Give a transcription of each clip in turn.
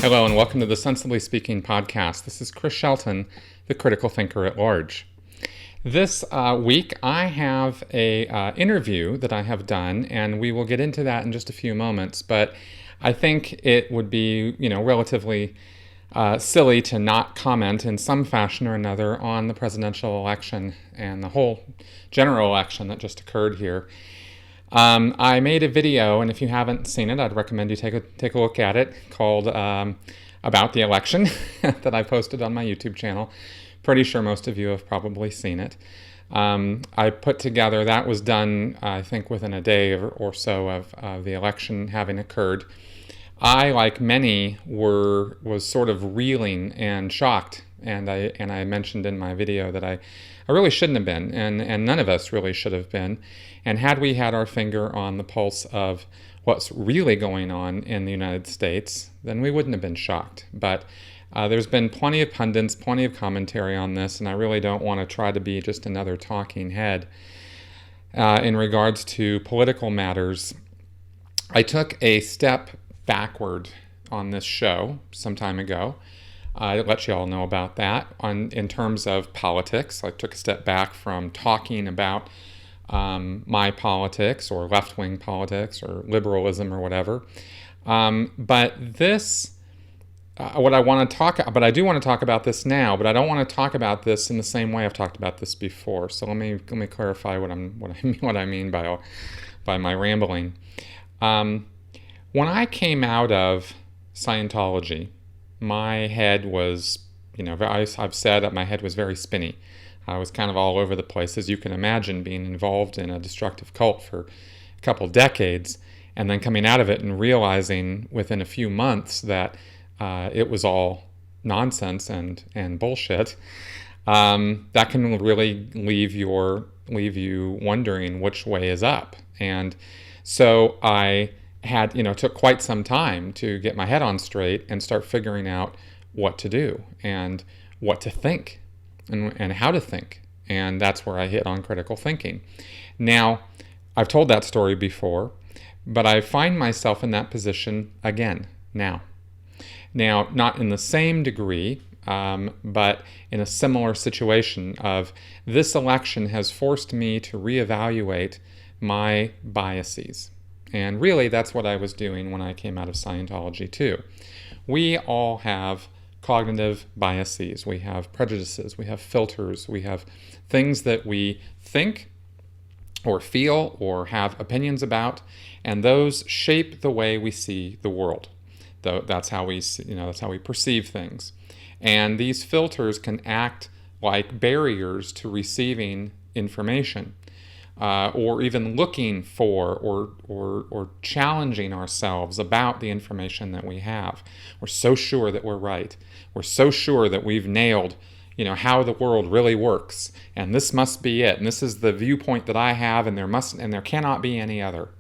Hello and welcome to the Sensibly Speaking podcast. This is Chris Shelton, the critical thinker at large. This week I have a interview that I have done, and we will get into that in just a few moments, but I think it would be, relatively silly to not comment in some fashion or another on the presidential election and the whole general election that just occurred here. I made a video, and if you haven't seen it, I'd recommend you take a look at it, called About the Election that I posted on my YouTube channel. Pretty sure most of you have probably seen it. I put together, that was done, I think, within a day or so of the election having occurred. I, like many, was sort of reeling and shocked, and I mentioned in my video that I really shouldn't have been, and none of us really should have been. And had we had our finger on the pulse of what's really going on in the United States, then we wouldn't have been shocked. But there's been plenty of pundits, plenty of commentary on this, and I really don't want to try to be just another talking head. In regards to political matters, I took a step backward on this show some time ago. I let you all know about that. In terms of politics, I took a step back from talking about my politics or left-wing politics or liberalism or whatever. But this, what I want to talk, but I do want to talk about this now. But I don't want to talk about this in the same way I've talked about this before. So let me clarify what I mean by my rambling. When I came out of Scientology, my head was, I've said that my head was very spinny. I was kind of all over the place, as you can imagine, being involved in a destructive cult for a couple decades, and then coming out of it and realizing within a few months that it was all nonsense and bullshit. That can really leave you wondering which way is up. And so I had, took quite some time to get my head on straight and start figuring out what to do and what to think and how to think. And that's where I hit on critical thinking. Now, I've told that story before, but I find myself in that position again now. Now, not in the same degree, but in a similar situation of this election has forced me to reevaluate my biases. And really, that's what I was doing when I came out of Scientology, too. We all have cognitive biases. We have prejudices. We have filters. We have things that we think or feel or have opinions about, and those shape the way we see the world. That's how we perceive things. And these filters can act like barriers to receiving information. Or even looking for or challenging ourselves about the information that we have. We're so sure that we're right. We're so sure that we've nailed, how the world really works, and this must be it, and this is the viewpoint that I have, and there cannot be any other.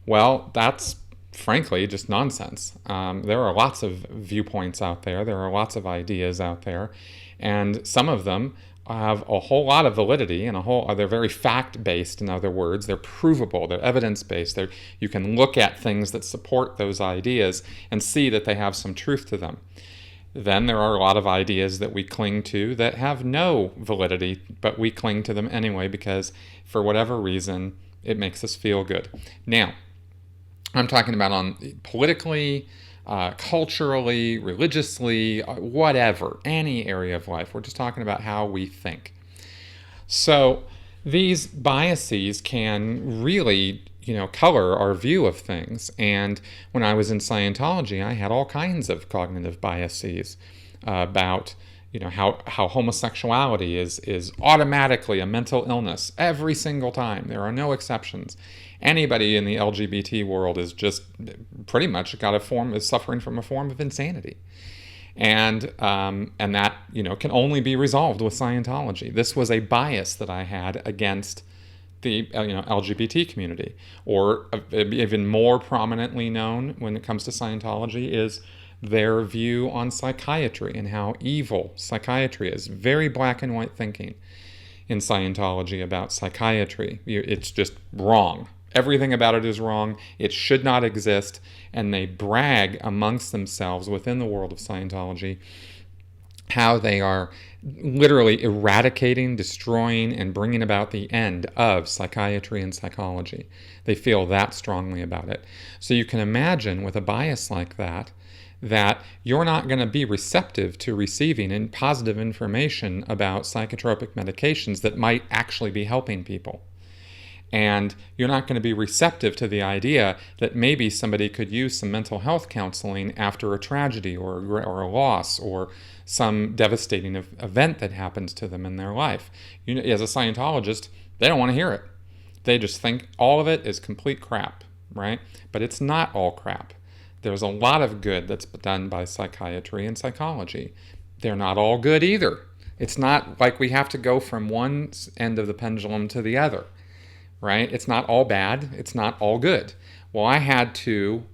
Well, that's frankly just nonsense. There are lots of viewpoints out there. There are lots of ideas out there, and some of them have a whole lot of validity and they're very fact-based. In other words, they're provable, they're evidence-based. You can look at things that support those ideas and see that they have some truth to them. Then there are a lot of ideas that we cling to that have no validity, but we cling to them anyway because for whatever reason, it makes us feel good. Now, I'm talking about on politically, culturally, religiously, whatever, any area of life. We're just talking about how we think. So these biases can really, color our view of things. And when I was in Scientology, I had all kinds of cognitive biases about, how homosexuality is automatically a mental illness every single time. There are no exceptions. Anybody in the LGBT world is just pretty much is suffering from a form of insanity. And that, can only be resolved with Scientology. This was a bias that I had against the LGBT community. Or even more prominently known when it comes to Scientology is their view on psychiatry and how evil psychiatry is. Very black and white thinking in Scientology about psychiatry. It's just wrong. everything about it is wrong, it should not exist, and they brag amongst themselves within the world of Scientology how they are literally eradicating, destroying, and bringing about the end of psychiatry and psychology. They feel that strongly about it. So you can imagine with a bias like that you're not going to be receptive to receiving positive information about psychotropic medications that might actually be helping people. And you're not going to be receptive to the idea that maybe somebody could use some mental health counseling after a tragedy or a loss or some devastating event that happens to them in their life. As a Scientologist, they don't want to hear it. They just think all of it is complete crap, right? But it's not all crap. There's a lot of good that's done by psychiatry and psychology. They're not all good either. It's not like we have to go from one end of the pendulum to the other, right? It's not all bad. It's not all good. Well, I had to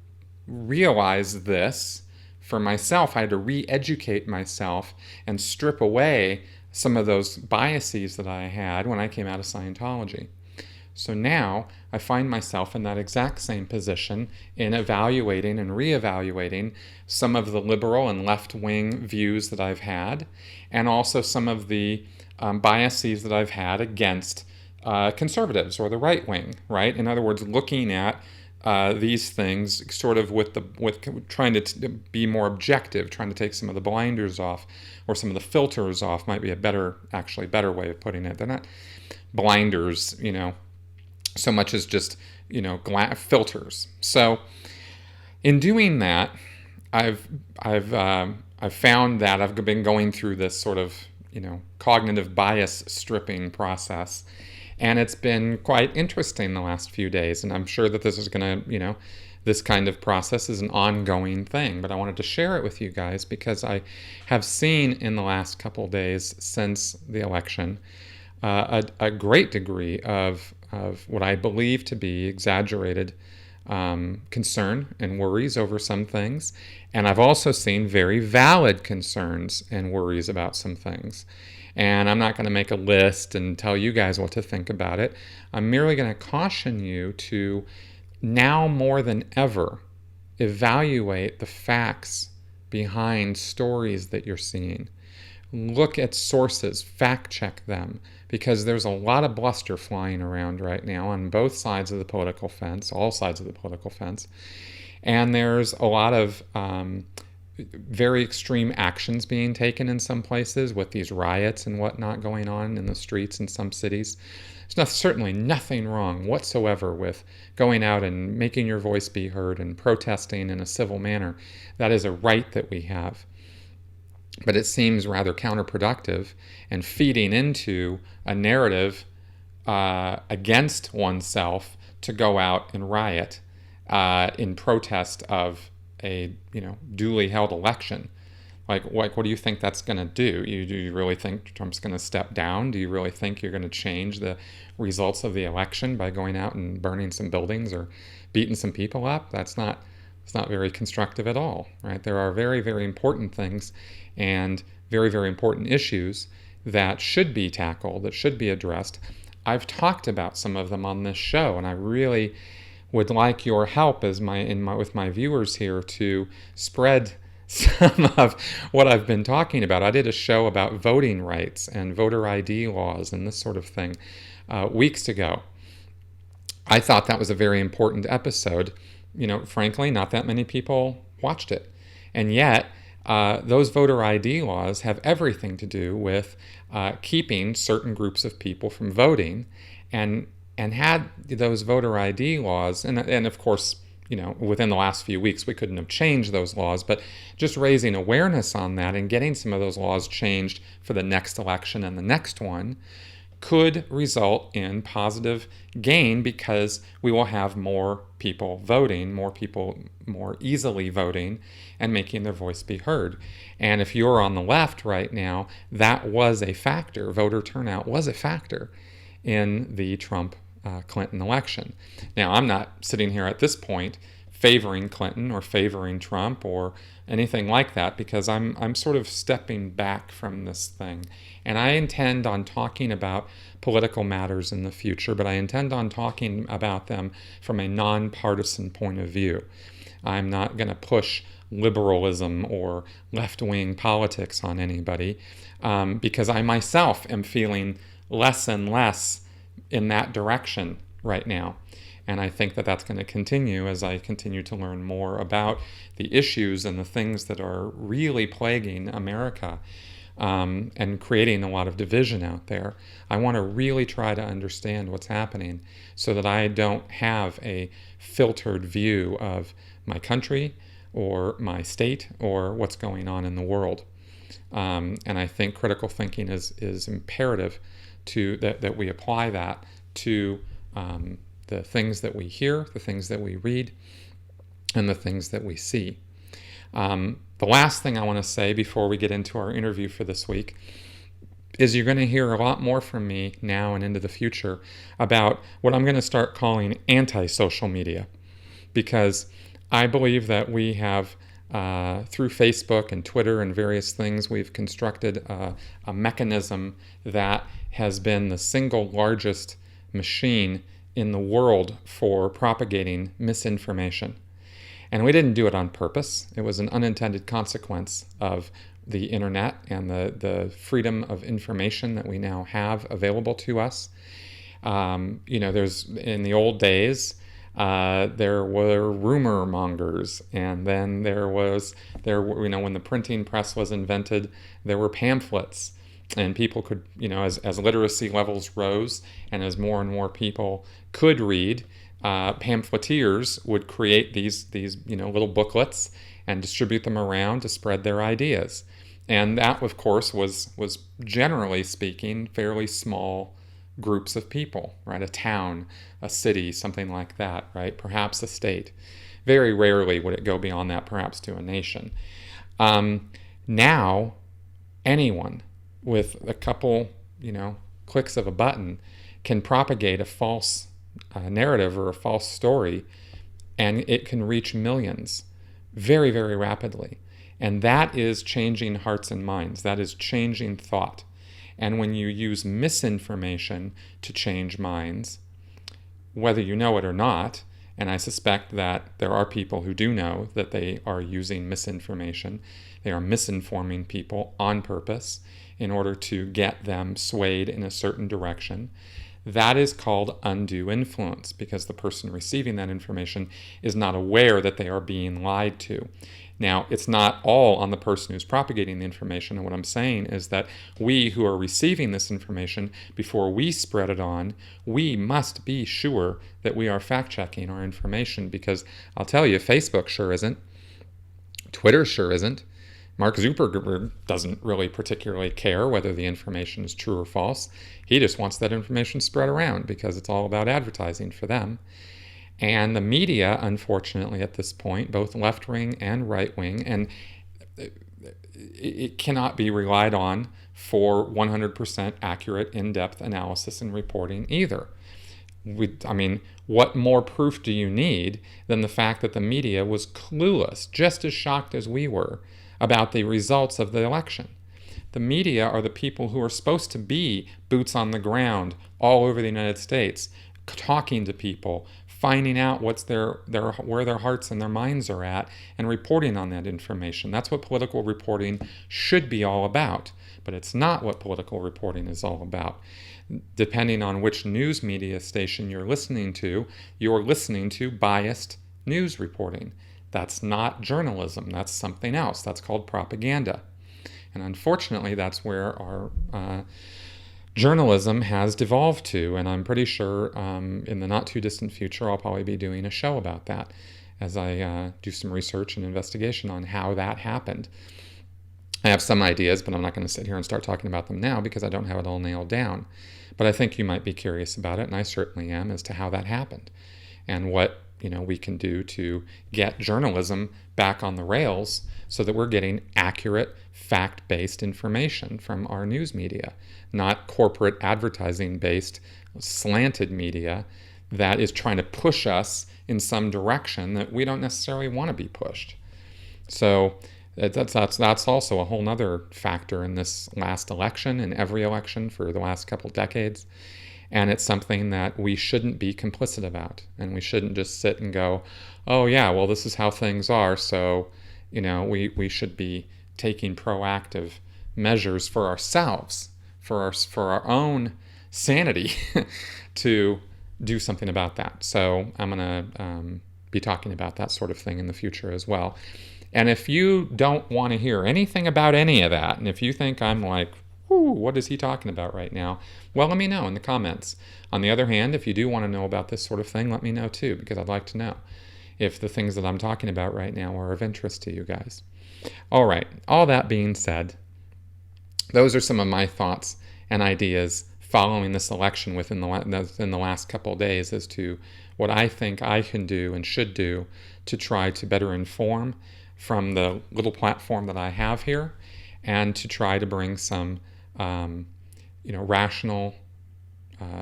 realize this for myself. I had to re-educate myself and strip away some of those biases that I had when I came out of Scientology. So now I find myself in that exact same position in evaluating and reevaluating some of the liberal and left-wing views that I've had, and also some of the biases that I've had against conservatives or the right wing, right? In other words, looking at these things sort of with trying to be more objective, trying to take some of the blinders off or some of the filters off might be a better way of putting it. They're not blinders, so much as just, filters. So in doing that, I've found that I've been going through this sort of, cognitive bias stripping process. And it's been quite interesting the last few days. And I'm sure that this is going to, this kind of process is an ongoing thing. But I wanted to share it with you guys because I have seen in the last couple of days since the election a great degree of what I believe to be exaggerated concern and worries over some things. And I've also seen very valid concerns and worries about some things. And I'm not going to make a list and tell you guys what to think about it. I'm merely going to caution you to, now more than ever, evaluate the facts behind stories that you're seeing. Look at sources, fact check them, because there's a lot of bluster flying around right now on both sides of the political fence, all sides of the political fence. And there's a lot of very extreme actions being taken in some places with these riots and whatnot going on in the streets in some cities. There's certainly nothing wrong whatsoever with going out and making your voice be heard and protesting in a civil manner. That is a right that we have. But it seems rather counterproductive and feeding into a narrative against oneself to go out and riot in protest of a duly held election. Like what do you think that's going to do? Do you really think Trump's going to step down? Do you really think you're going to change the results of the election by going out and burning some buildings or beating some people up? It's not very constructive at all, right? There are very, very important things and very, very important issues that should be tackled, that should be addressed. I've talked about some of them on this show, and I really would like your help with my viewers here to spread some of what I've been talking about. I did a show about voting rights and voter ID laws and this sort of thing weeks ago. I thought that was a very important episode. Frankly, not that many people watched it. And yet, those voter ID laws have everything to do with keeping certain groups of people from voting. And had those voter ID laws, and of course, within the last few weeks, we couldn't have changed those laws, but just raising awareness on that and getting some of those laws changed for the next election and the next one could result in positive gain because we will have more people voting, more people more easily voting and making their voice be heard. And if you're on the left right now, that was a factor. Voter turnout was a factor in the Trump Clinton election. Now, I'm not sitting here at this point favoring Clinton or favoring Trump or anything like that, because I'm sort of stepping back from this thing. And I intend on talking about political matters in the future, but I intend on talking about them from a nonpartisan point of view. I'm not going to push liberalism or left-wing politics on anybody, because I myself am feeling less and less in that direction right now. And I think that that's going to continue as I continue to learn more about the issues and the things that are really plaguing America, and creating a lot of division out there. I want to really try to understand what's happening so that I don't have a filtered view of my country or my state or what's going on in the world. And I think critical thinking is imperative that we apply that to the things that we hear, the things that we read, and the things that we see. The last thing I want to say before we get into our interview for this week is you're going to hear a lot more from me now and into the future about what I'm going to start calling anti-social media, because I believe that we have, through Facebook and Twitter and various things, we've constructed a mechanism that has been the single largest machine in the world for propagating misinformation. And we didn't do it on purpose. It was an unintended consequence of the internet and the freedom of information that we now have available to us. There's, in the old days, there were rumor mongers, and then when the printing press was invented, there were pamphlets, and people could, as literacy levels rose and as more and more people could read, pamphleteers would create these little booklets and distribute them around to spread their ideas. And that, of course, was generally speaking fairly small groups of people, right? A town, a city, something like that, right? Perhaps a state. Very rarely would it go beyond that, perhaps to a nation. Now, anyone with a couple, clicks of a button can propagate a false narrative or a false story, and it can reach millions very, very rapidly. And that is changing hearts and minds. That is changing thought. And when you use misinformation to change minds, whether you know it or not, and I suspect that there are people who do know that they are using misinformation, they are misinforming people on purpose in order to get them swayed in a certain direction. That is called undue influence, because the person receiving that information is not aware that they are being lied to. Now, it's not all on the person who's propagating the information, and what I'm saying is that we who are receiving this information, before we spread it on, we must be sure that we are fact-checking our information, because I'll tell you, Facebook sure isn't. Twitter sure isn't. Mark Zuckerberg doesn't really particularly care whether the information is true or false. He just wants that information spread around because it's all about advertising for them. And the media, unfortunately, at this point, both left-wing and right-wing, and it cannot be relied on for 100% accurate, in-depth analysis and reporting either. What more proof do you need than the fact that the media was clueless, just as shocked as we were, about the results of the election? The media are the people who are supposed to be boots on the ground all over the United States, talking to people, finding out what's where their hearts and their minds are at, and reporting on that information. That's what political reporting should be all about, but it's not what political reporting is all about. Depending on which news media station you're listening to biased news reporting. That's not journalism. That's something else. That's called propaganda. And unfortunately, that's where our journalism has devolved to. And I'm pretty sure in the not too distant future, I'll probably be doing a show about that as I do some research and investigation on how that happened. I have some ideas, but I'm not going to sit here and start talking about them now because I don't have it all nailed down. But I think you might be curious about it, and I certainly am, as to how that happened and what we can do to get journalism back on the rails so that we're getting accurate, fact-based information from our news media, not corporate advertising-based, slanted media that is trying to push us in some direction that we don't necessarily want to be pushed. So that's also a whole nother factor in this last election and every election for the last couple decades. And it's something that we shouldn't be complicit about. And we shouldn't just sit and go, oh yeah, well, this is how things are. So, we should be taking proactive measures for ourselves, for our own sanity to do something about that. So I'm going to be talking about that sort of thing in the future as well. And if you don't want to hear anything about any of that, and if you think I'm like, what is he talking about right now? Well, let me know in the comments. On the other hand, if you do want to know about this sort of thing, let me know too, because I'd like to know if the things that I'm talking about right now are of interest to you guys. All right, all that being said, those are some of my thoughts and ideas following this election within the last couple of days as to what I think I can do and should do to try to better inform from the little platform that I have here, and to try to bring some rational,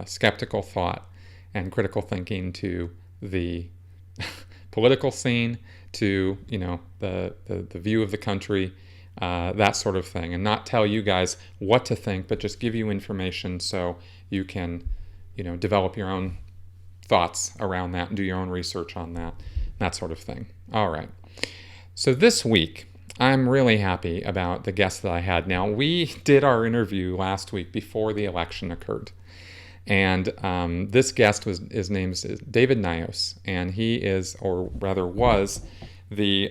skeptical thought and critical thinking to the political scene, to the view of the country, that sort of thing, and not tell you guys what to think, but just give you information so you can develop your own thoughts around that and do your own research on that sort of thing. All right. So this week, I'm really happy about the guest that I had. Now, we did our interview last week before the election occurred. And this guest his name is David Nyos, and he is, or rather was, the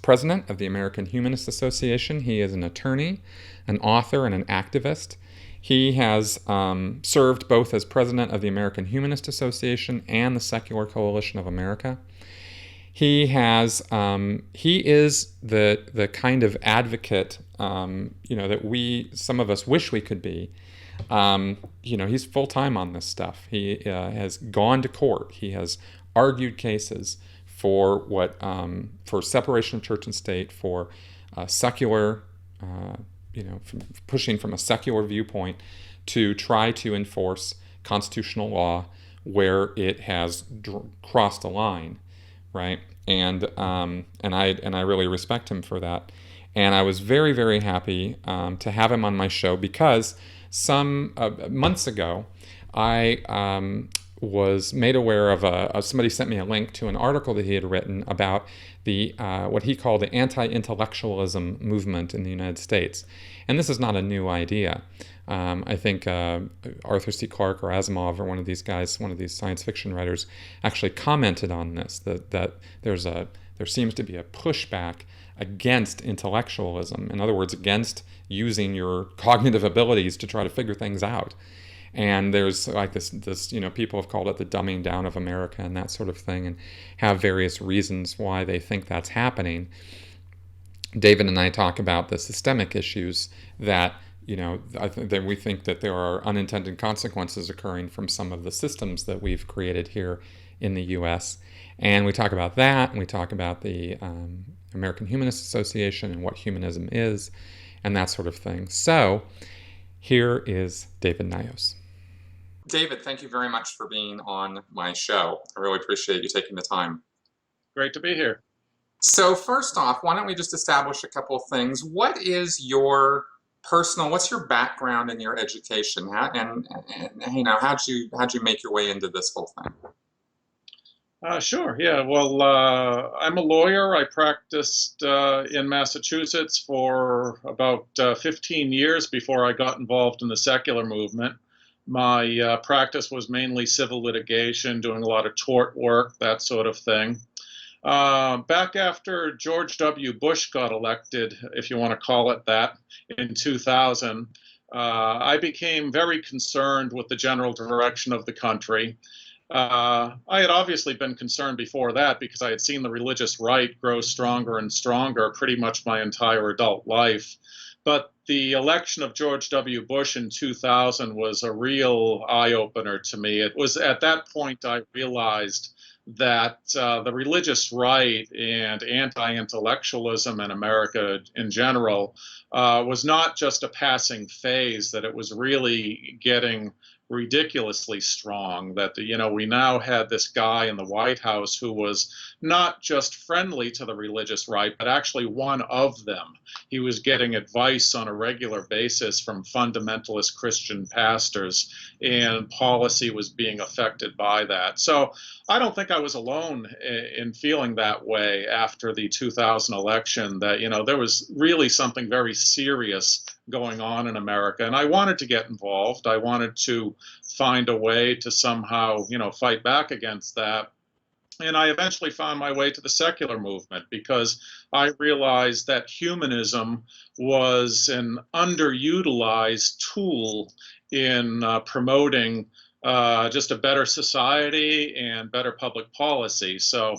president of the American Humanist Association. He is an attorney, an author, and an activist. He has served both as president of the American Humanist Association and the Secular Coalition of America. He is the kind of advocate, that some of us wish we could be. He's full time on this stuff. He has gone to court. He has argued cases for for separation of church and state, for secular, pushing from a secular viewpoint to try to enforce constitutional law where it has crossed a line. Right, and I really respect him for that, and I was very, very happy to have him on my show because some months ago I was made aware of somebody sent me a link to an article that he had written about the what he called the Anti-Intellectualism movement in the United States, and this is not a new idea. I think Arthur C. Clarke or Asimov or one of these guys, one of these science fiction writers, actually commented on this, that there seems to be a pushback against intellectualism. In other words, against using your cognitive abilities to try to figure things out. And there's like this people have called it the dumbing down of America and that sort of thing, and have various reasons why they think that's happening. David and I talk about the systemic issues that I think that we think that there are unintended consequences occurring from some of the systems that we've created here in the U.S. And we talk about that, and we talk about the American Humanist Association and what humanism is, and that sort of thing. So here is David Nyos. David, thank you very much for being on my show. I really appreciate you taking the time. Great to be here. So first off, why don't we just establish a couple of things? What's your background and your education? How'd you make your way into this whole thing? Sure. Yeah. Well, I'm a lawyer. I practiced in Massachusetts for about 15 years before I got involved in the secular movement. My practice was mainly civil litigation, doing a lot of tort work, that sort of thing. Back after George W. Bush got elected, if you want to call it that, in 2000, I became very concerned with the general direction of the country. I had obviously been concerned before that because I had seen the religious right grow stronger and stronger pretty much my entire adult life. But the election of George W. Bush in 2000 was a real eye-opener to me. It was at that point I realized that the religious right and anti-intellectualism in America in general was not just a passing phase, that it was really getting ridiculously strong. That, we now had this guy in the White House who was not just friendly to the religious right, but actually one of them. He was getting advice on a regular basis from fundamentalist Christian pastors, and policy was being affected by that. So I don't think I was alone in feeling that way after the 2000 election, that, there was really something very serious going on in America. And I wanted to get involved. I wanted to find a way to somehow, fight back against that. And I eventually found my way to the secular movement because I realized that humanism was an underutilized tool in promoting just a better society and better public policy. So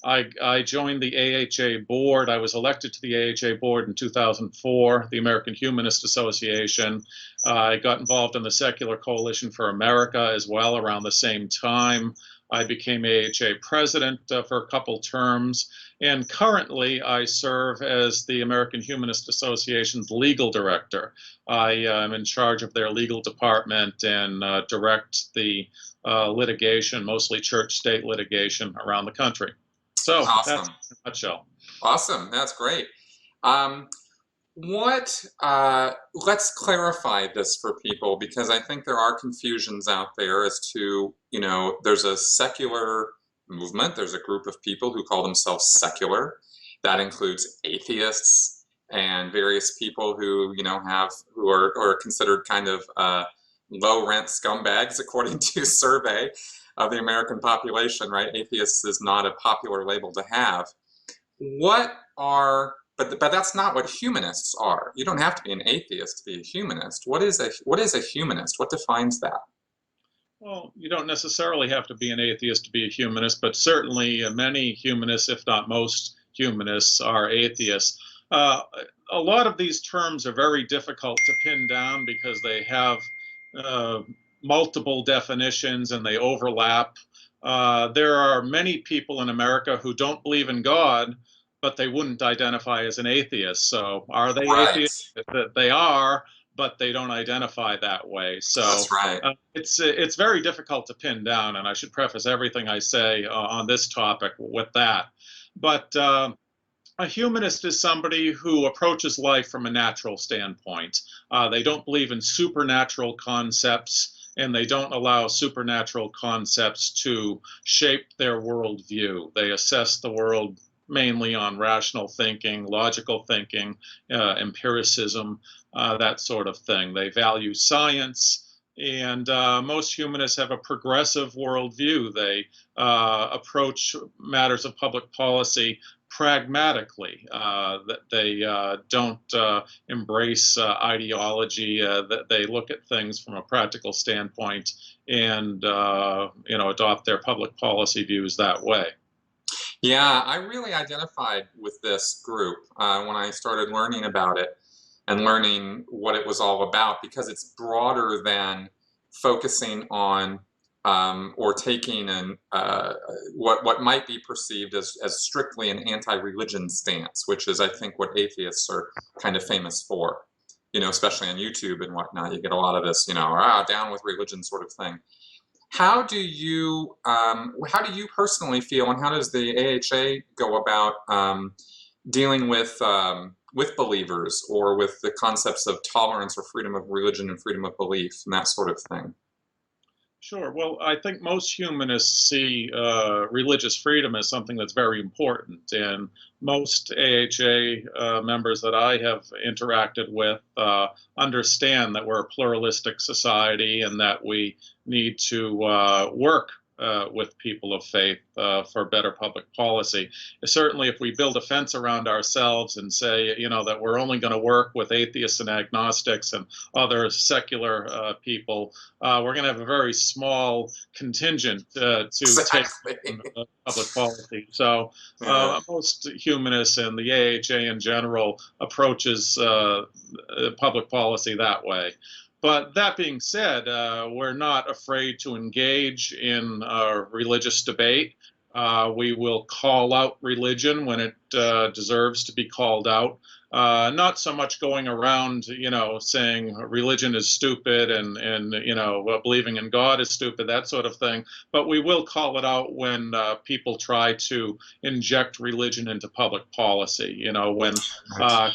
I joined the AHA board. I was elected to the AHA board in 2004, the American Humanist Association. I got involved in the Secular Coalition for America as well around the same time. I became AHA president for a couple terms, and currently I serve as the American Humanist Association's legal director. I am in charge of their legal department and direct the litigation, mostly church-state litigation around the country. So Awesome. that's in a nutshell. Awesome. That's great. Let's clarify this for people, because I think there are confusions out there as to, there's a secular movement. There's a group of people who call themselves secular. That includes atheists and various people who, who are considered kind of low rent scumbags, according to a survey of the American population, right? Atheists is not a popular label to have. But that's not what humanists are. You don't have to be an atheist to be a humanist. What is a humanist? What defines that? Well, you don't necessarily have to be an atheist to be a humanist, but certainly many humanists, if not most humanists, are atheists. A lot of these terms are very difficult to pin down because they have multiple definitions and they overlap. There are many people in America who don't believe in God, but they wouldn't identify as an atheist. So are they atheists? They are, but they don't identify that way. So that's right. It's very difficult to pin down, and I should preface everything I say on this topic with that. But a humanist is somebody who approaches life from a natural standpoint. They don't believe in supernatural concepts, and they don't allow supernatural concepts to shape their worldview. They assess the world mainly on rational thinking, logical thinking, empiricism, that sort of thing. They value science, and most humanists have a progressive worldview. They approach matters of public policy pragmatically. That they don't embrace ideology. That they look at things from a practical standpoint and adopt their public policy views that way. Yeah, I really identified with this group when I started learning about it and learning what it was all about, because it's broader than focusing on or taking what might be perceived as strictly an anti-religion stance, which is, I think, what atheists are kind of famous for, especially on YouTube and whatnot. You get a lot of this, down with religion sort of thing. How do you personally feel, and how does the AHA go about dealing with believers, or with the concepts of tolerance or freedom of religion and freedom of belief and that sort of thing? Sure. Well, I think most humanists see religious freedom as something that's very important, and most AHA members that I have interacted with understand that we're a pluralistic society and that we need to work with people of faith for better public policy. Certainly, if we build a fence around ourselves and say, that we're only going to work with atheists and agnostics and other secular people, we're going to have a very small contingent to take public policy. So most humanists and the AHA in general approaches public policy that way. But that being said, we're not afraid to engage in religious debate. We will call out religion when it deserves to be called out. not so much going around, saying religion is stupid and believing in God is stupid, that sort of thing. But we will call it out when people try to inject religion into public policy. When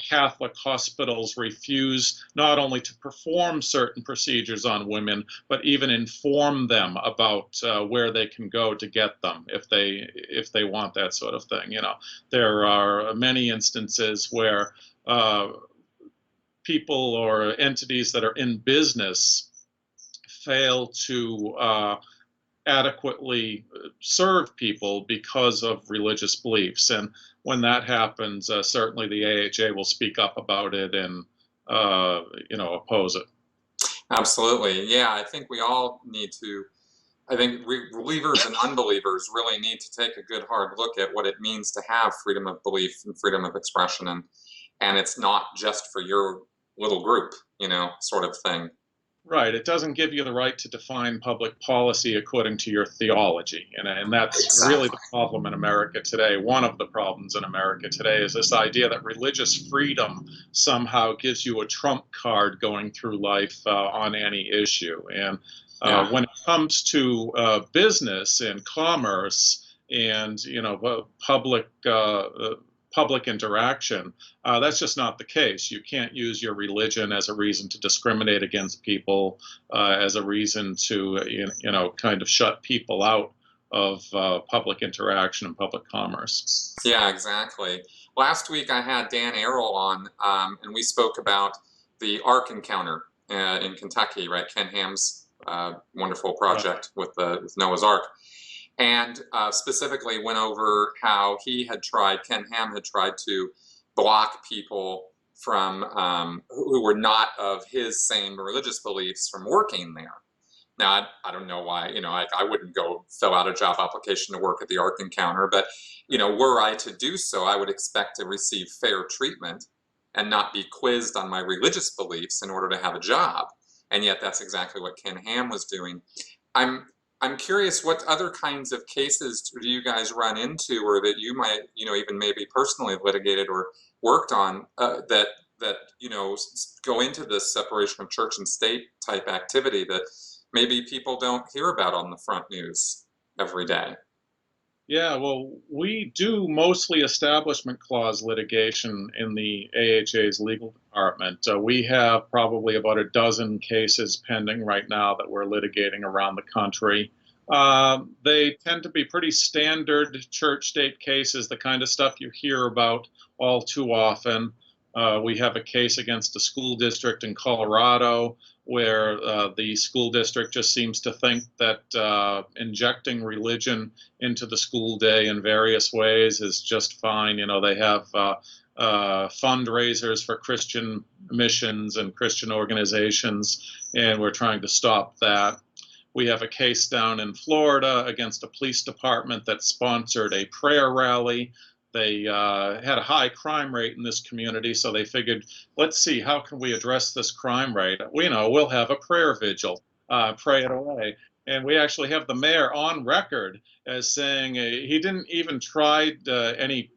Catholic hospitals refuse not only to perform certain procedures on women, but even inform them about where they can go to get them if they want that sort of thing. There are many instances where people or entities that are in business fail to adequately serve people because of religious beliefs. And when that happens, certainly the AHA will speak up about it and oppose it. Absolutely. Yeah, I think we all need to. I think believers and unbelievers really need to take a good hard look at what it means to have freedom of belief and freedom of expression, and it's not just for your little group, sort of thing. Right. It doesn't give you the right to define public policy according to your theology. And that's Exactly. really the problem in America today. One of the problems in America today is this idea that religious freedom somehow gives you a trump card going through life on any issue. And when it comes to business and commerce and, public interaction, that's just not the case. You can't use your religion as a reason to discriminate against people, as a reason to, kind of shut people out of public interaction and public commerce. Yeah, exactly. Last week I had Dan Arrow on, and we spoke about the Ark encounter in Kentucky, right? Ken Ham's wonderful project with Noah's Ark. And specifically went over how Ken Ham had tried to block people from who were not of his same religious beliefs from working there. Now, I don't know why, I wouldn't go fill out a job application to work at the Ark Encounter, but, were I to do so, I would expect to receive fair treatment and not be quizzed on my religious beliefs in order to have a job. And yet that's exactly what Ken Ham was doing. I'm curious, what other kinds of cases do you guys run into, or that you might, even maybe personally have litigated or worked on that go into this separation of church and state type activity that maybe people don't hear about on the front news every day? Yeah, well, we do mostly Establishment Clause litigation in the AHA's legal department. We have probably about a dozen cases pending right now that we're litigating around the country. They tend to be pretty standard church-state cases, the kind of stuff you hear about all too often. We have a case against a school district in Colorado where the school district just seems to think that injecting religion into the school day in various ways is just fine. They have fundraisers for Christian missions and Christian organizations, and we're trying to stop that. We have a case down in Florida against a police department that sponsored a prayer rally. They had a high crime rate in this community, so they figured, let's see, how can we address this crime rate? We'll have a prayer vigil, pray it away. And we actually have the mayor on record as saying he didn't even try any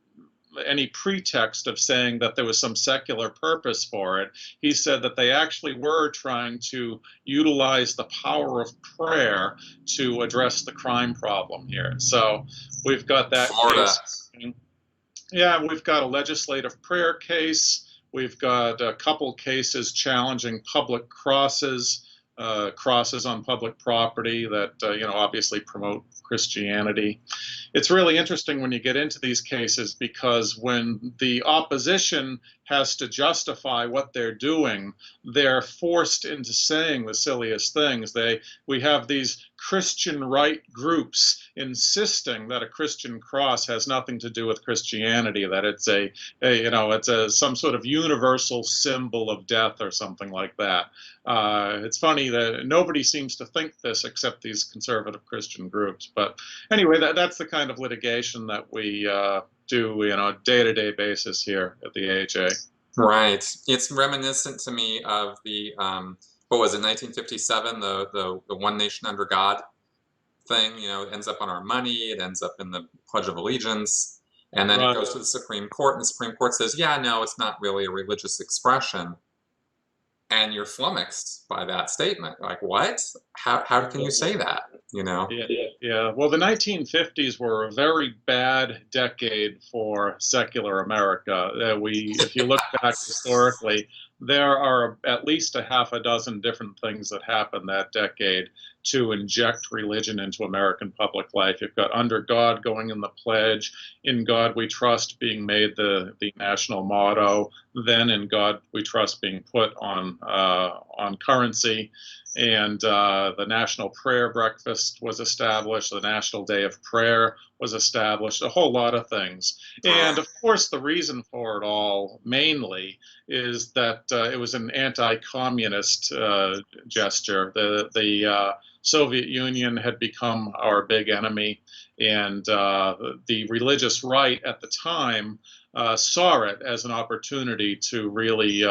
pretext of saying that there was some secular purpose for it. He said that they actually were trying to utilize the power of prayer to address the crime problem here. So we've got that case. Yeah, we've got a legislative prayer case. We've got a couple cases challenging public crosses on public property that obviously promote Christianity. It's really interesting when you get into these cases, because when the opposition has to justify what they're doing, they're forced into saying the silliest things. We have these Christian right groups insisting that a Christian cross has nothing to do with Christianity, that it's some sort of universal symbol of death or something like that. It's funny that nobody seems to think this except these conservative Christian groups. But anyway, that's the kind of litigation that we do a day-to-day basis here at the AHA. Right. It's reminiscent to me of the, what was it, 1957, the One Nation Under God thing. It ends up on our money. It ends up in the Pledge of Allegiance. And then it Right. goes to the Supreme Court, and the Supreme Court says, yeah, no, it's not really a religious expression. And you're flummoxed by that statement. Like, what? How can you say that? You know? Yeah, yeah. Well, the 1950s were a very bad decade for secular America. If you look back historically, there are at least a half a dozen different things that happened that decade to inject religion into American public life. You've got "Under God" going in the pledge, "In God We Trust" being made the national motto, then "In God We Trust" being put on currency. And the National Prayer Breakfast was established. The National Day of Prayer was established. A whole lot of things. And of course, the reason for it all mainly is that it was an anti-communist gesture. The Soviet Union had become our big enemy, and the religious right at the time saw it as an opportunity to really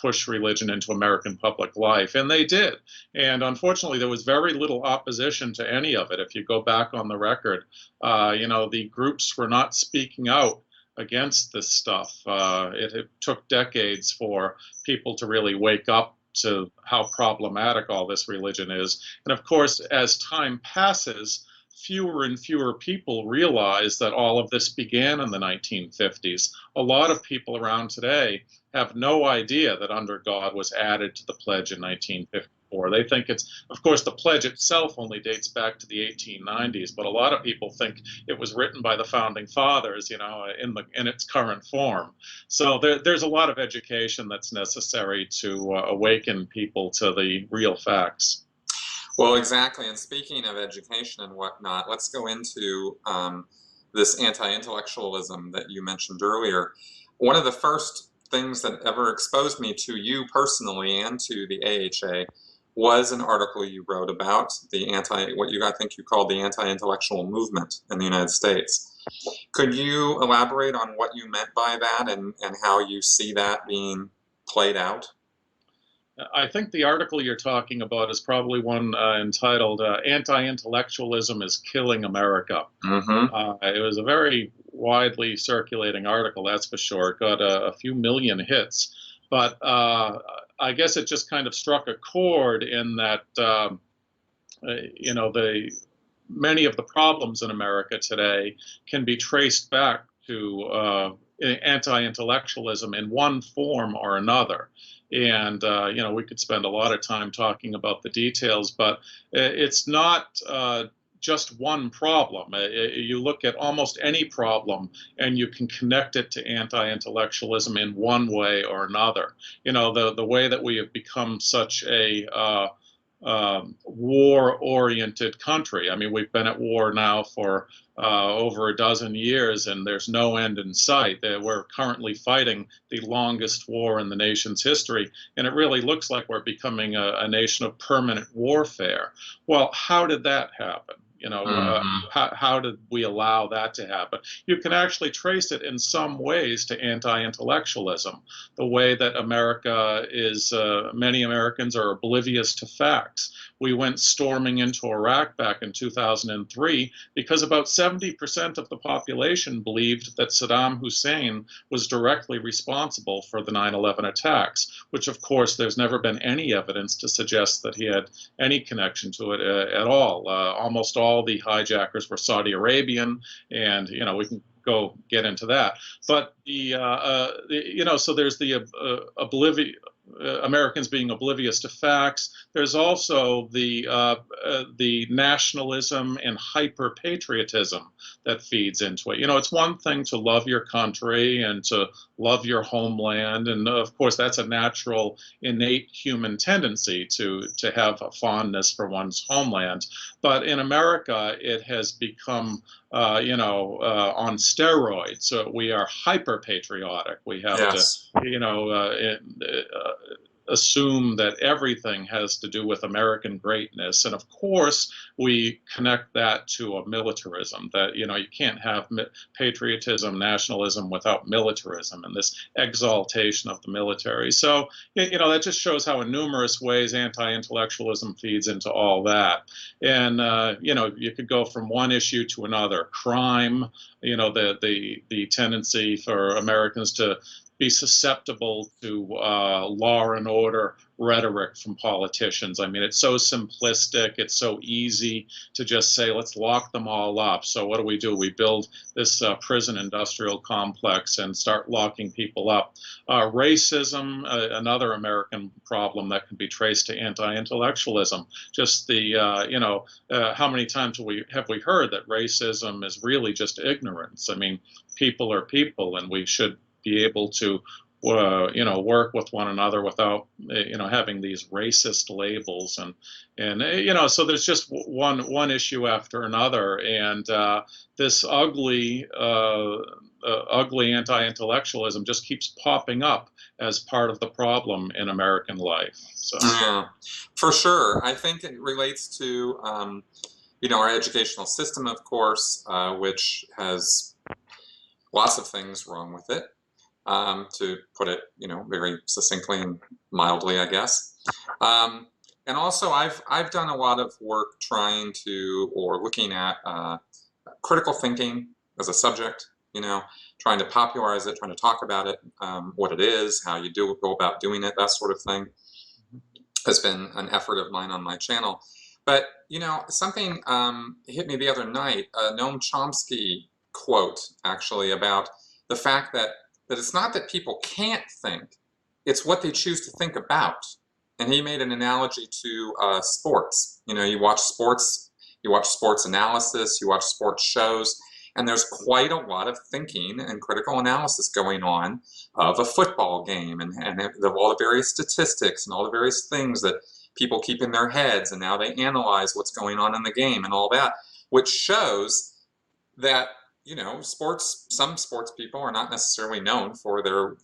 push religion into American public life, and they did. And unfortunately, there was very little opposition to any of it. If you go back on the record, the groups were not speaking out against this stuff. It took decades for people to really wake up to how problematic all this religion is. And of course, as time passes, fewer and fewer people realize that all of this began in the 1950s. A lot of people around today have no idea that "Under God" was added to the pledge in 1954. They think of course, the pledge itself only dates back to the 1890s, but a lot of people think it was written by the founding fathers, in its current form. So there's a lot of education that's necessary to awaken people to the real facts. Well, exactly. And speaking of education and whatnot, let's go into this anti-intellectualism that you mentioned earlier. One of the first things that ever exposed me to you personally and to the AHA was an article you wrote about I think you called the anti-intellectual movement in the United States. Could you elaborate on what you meant by that and how you see that being played out? I think the article you're talking about is probably one entitled "Anti-Intellectualism is Killing America." Mm-hmm. It was a very widely circulating article, that's for sure. It got a few million hits. But I guess it just kind of struck a chord in that, many of the problems in America today can be traced back to anti-intellectualism in one form or another. And, we could spend a lot of time talking about the details, but it's not just one problem. You look at almost any problem and you can connect it to anti-intellectualism in one way or another. The way that we have become such a war-oriented country. I mean, we've been at war now for over a dozen years, and there's no end in sight. We're currently fighting the longest war in the nation's history, and it really looks like we're becoming a nation of permanent warfare. Well, how did that happen? How did we allow that to happen? You can actually trace it in some ways to anti-intellectualism, the way that many Americans are oblivious to facts. We went storming into Iraq back in 2003 because about 70% of the population believed that Saddam Hussein was directly responsible for the 9/11 attacks, which of course there's never been any evidence to suggest that he had any connection to it at all. Almost all the hijackers were Saudi Arabian, and we can get into that. But so there's the Americans being oblivious to facts. There's also the nationalism and hyper patriotism that feeds into it. It's one thing to love your country and to love your homeland, and of course that's a natural, innate human tendency to have a fondness for one's homeland. But in America, it has become on steroids. So we are hyper patriotic. We have Yes. to, assume that everything has to do with American greatness. And of course, we connect that to a militarism, that, you can't have patriotism, nationalism without militarism and this exaltation of the military. So, that just shows how in numerous ways anti-intellectualism feeds into all that. And, you could go from one issue to another. Crime, the tendency for Americans to be susceptible to law and order rhetoric from politicians. I mean, it's so simplistic. It's so easy to just say, let's lock them all up. So what do? We build this prison industrial complex and start locking people up. Racism, another American problem that can be traced to anti-intellectualism. Just the, how many times have we heard that racism is really just ignorance? I mean, people are people, and we should be able to work with one another without having these racist labels, and so there's just one issue after another, and this ugly anti-intellectualism just keeps popping up as part of the problem in American life. So yeah, for sure. I think it relates to our educational system, of course, which has lots of things wrong with it. To put it, very succinctly and mildly, I guess. And also, I've done a lot of work trying to, or looking at critical thinking as a subject, trying to popularize it, trying to talk about it, what it is, how you go about doing it, that sort of thing, has been an effort of mine on my channel. But, something hit me the other night, a Noam Chomsky quote, actually, about the fact that it's not that people can't think, it's what they choose to think about. And he made an analogy to sports. You watch sports analysis, you watch sports shows, and there's quite a lot of thinking and critical analysis going on of a football game, and of all the various statistics and all the various things that people keep in their heads, and now they analyze what's going on in the game and all that, which shows that some sports people are not necessarily known for their,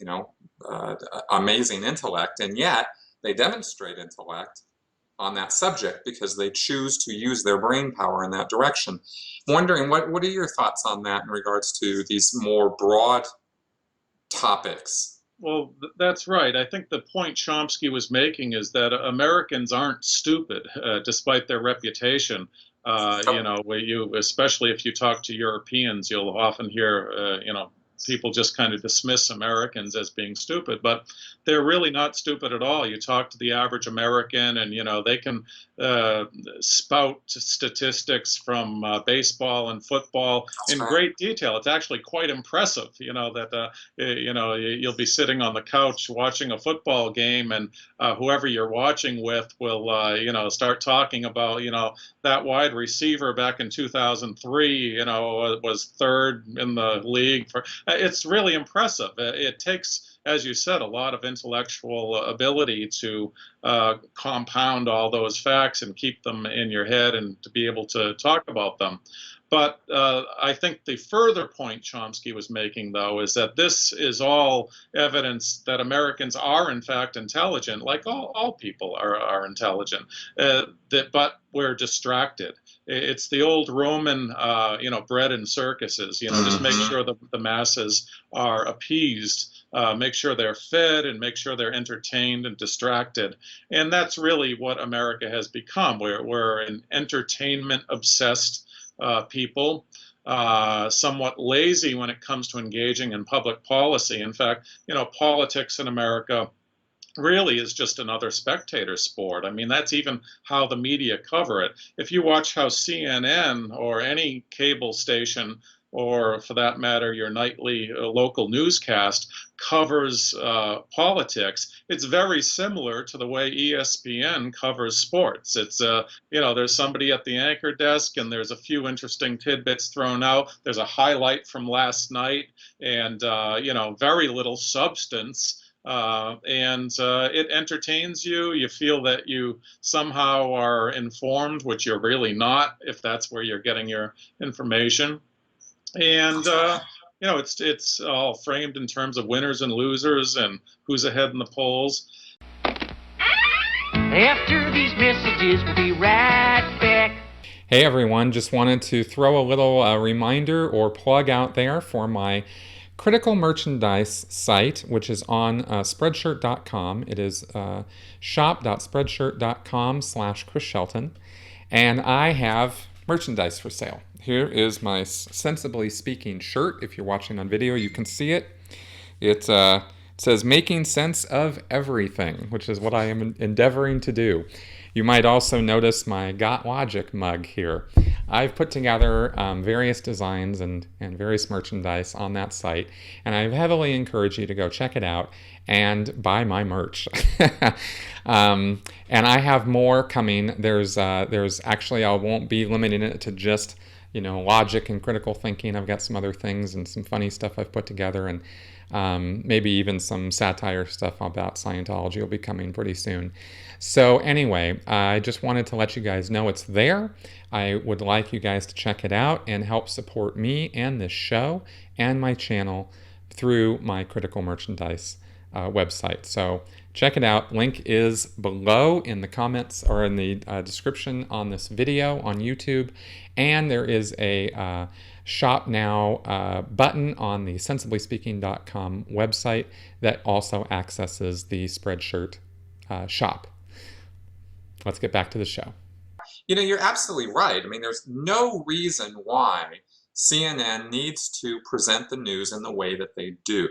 amazing intellect, and yet they demonstrate intellect on that subject because they choose to use their brain power in that direction. I'm wondering, what are your thoughts on that in regards to these more broad topics? Well, that's right. I think the point Chomsky was making is that Americans aren't stupid, despite their reputation. Especially if you talk to Europeans, you'll often hear, people just kind of dismiss Americans as being stupid, but they're really not stupid at all. You talk to the average American, and they can spout statistics from baseball and football in great detail. It's actually quite impressive, that you'll be sitting on the couch watching a football game, and whoever you're watching with will start talking about that wide receiver back in 2003 was third in the league for. It's really impressive. It takes, as you said, a lot of intellectual ability to compound all those facts and keep them in your head and to be able to talk about them. But I think the further point Chomsky was making, though, is that this is all evidence that Americans are, in fact, intelligent, like all people are intelligent, but we're distracted. It's the old Roman, bread and circuses, just make sure the masses are appeased, make sure they're fed, and make sure they're entertained and distracted. And that's really what America has become. We're an entertainment-obsessed people, somewhat lazy when it comes to engaging in public policy. In fact, politics in America really is just another spectator sport. I mean, that's even how the media cover it. If you watch how CNN or any cable station, or for that matter, your nightly local newscast covers politics, it's very similar to the way ESPN covers sports. It's, there's somebody at the anchor desk, and there's a few interesting tidbits thrown out. There's a highlight from last night, and, very little substance. It entertains you. You feel that you somehow are informed, which you're really not, if that's where you're getting your information. And it's all framed in terms of winners and losers and who's ahead in the polls. After these messages, we'll be right back. Hey everyone, just wanted to throw a little reminder or plug out there for my critical merchandise site, which is on spreadshirt.com. It is shop.spreadshirt.com/Chris Shelton. And I have merchandise for sale. Here is my Sensibly Speaking shirt. If you're watching on video, you can see it. It says "Making Sense of Everything," which is what I am endeavoring to do. You might also notice my Got Logic mug here. I've put together various designs and various merchandise on that site, and I heavily encourage you to go check it out and buy my merch. And I have more coming. There's actually, I won't be limiting it to just logic and critical thinking. I've got some other things and some funny stuff I've put together, and maybe even some satire stuff about Scientology will be coming pretty soon. So anyway, I just wanted to let you guys know it's there. I would like you guys to check it out and help support me and this show and my channel through my critical merchandise website. So check it out. Link is below in the comments or in the description on this video on YouTube. And there is a Shop Now button on the sensiblyspeaking.com website that also accesses the Spreadshirt shop. Let's get back to the show. You're absolutely right. I mean, there's no reason why CNN needs to present the news in the way that they do.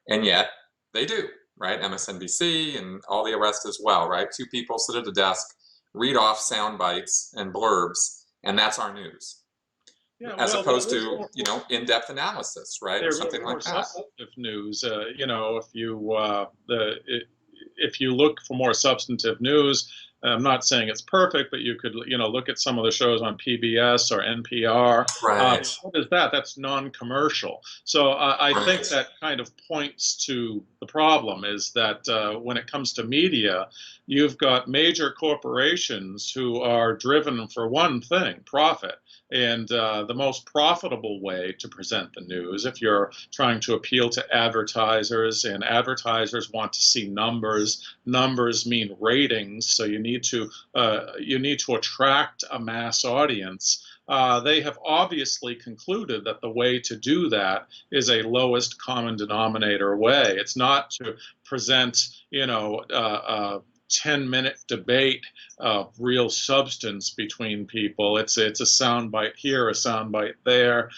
And yet, they do, right? MSNBC and all the rest as well, right? Two people sit at a desk, read off sound bites and blurbs, and that's our news. Yeah, as opposed to, in-depth analysis, right? Or something like that. Substantive news, if you look for more substantive news, I'm not saying it's perfect, but you could, look at some of the shows on PBS or NPR. Right. What is that? That's non-commercial. So I think that kind of points to the problem is that when it comes to media, you've got major corporations who are driven for one thing, profit. And the most profitable way to present the news, if you're trying to appeal to advertisers, and advertisers want to see numbers mean ratings, so you need to attract a mass audience. They have obviously concluded that the way to do that is a lowest common denominator way. It's not to present, a 10-minute debate of real substance between people. It's a soundbite here, a soundbite there,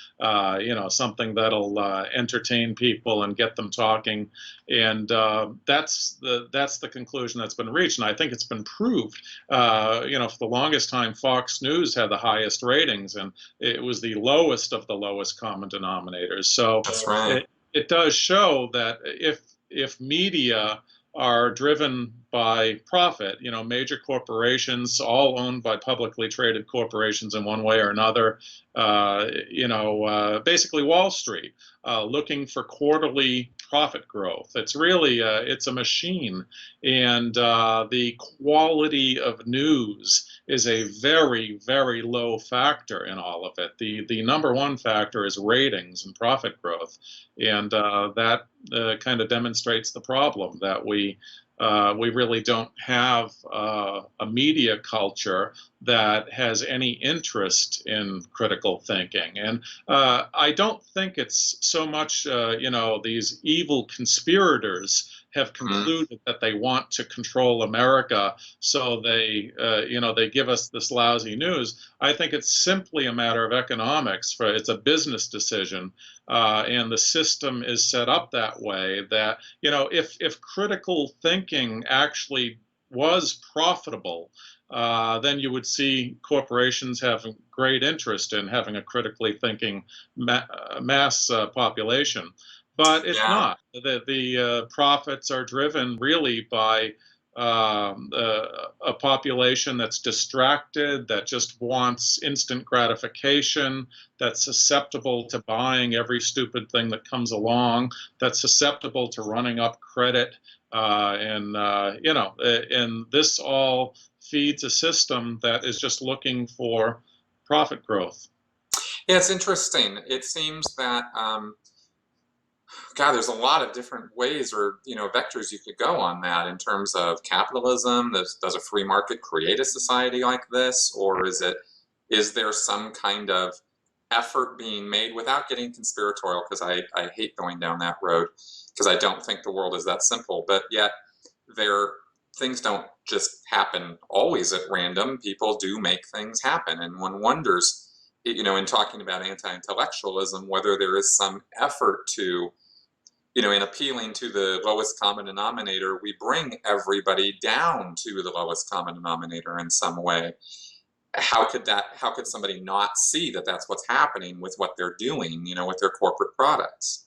something that'll entertain people and get them talking. And that's the conclusion that's been reached. And I think it's been proved. For the longest time, Fox News had the highest ratings, and it was the lowest of the lowest common denominators. So that's right. It does show that if media are driven by profit, major corporations, all owned by publicly traded corporations in one way or another, basically Wall Street, looking for quarterly profit growth. It's really, it's a machine. And the quality of news is a very, very low factor in all of it. The number one factor is ratings and profit growth. And that kind of demonstrates the problem that we really don't have a media culture that has any interest in critical thinking. And I don't think it's so much, these evil conspirators have concluded that they want to control America, so they give us this lousy news. I think it's simply a matter of economics. It's a business decision, and the system is set up that way that, if critical thinking actually was profitable, then you would see corporations having great interest in having a critically thinking mass population. But it's not. The profits are driven really by a population that's distracted, that just wants instant gratification, that's susceptible to buying every stupid thing that comes along, that's susceptible to running up credit, and this all feeds a system that is just looking for profit growth. Yeah, it's interesting. It seems that God, there's a lot of different ways or, vectors you could go on that in terms of capitalism. Does a free market create a society like this? Or is there some kind of effort being made without getting conspiratorial? Because I hate going down that road because I don't think the world is that simple. But yet things don't just happen always at random. People do make things happen. And one wonders, in talking about anti-intellectualism, whether there is some effort to, in appealing to the lowest common denominator, we bring everybody down to the lowest common denominator in some way. How could somebody not see that that's what's happening with what they're doing, with their corporate products?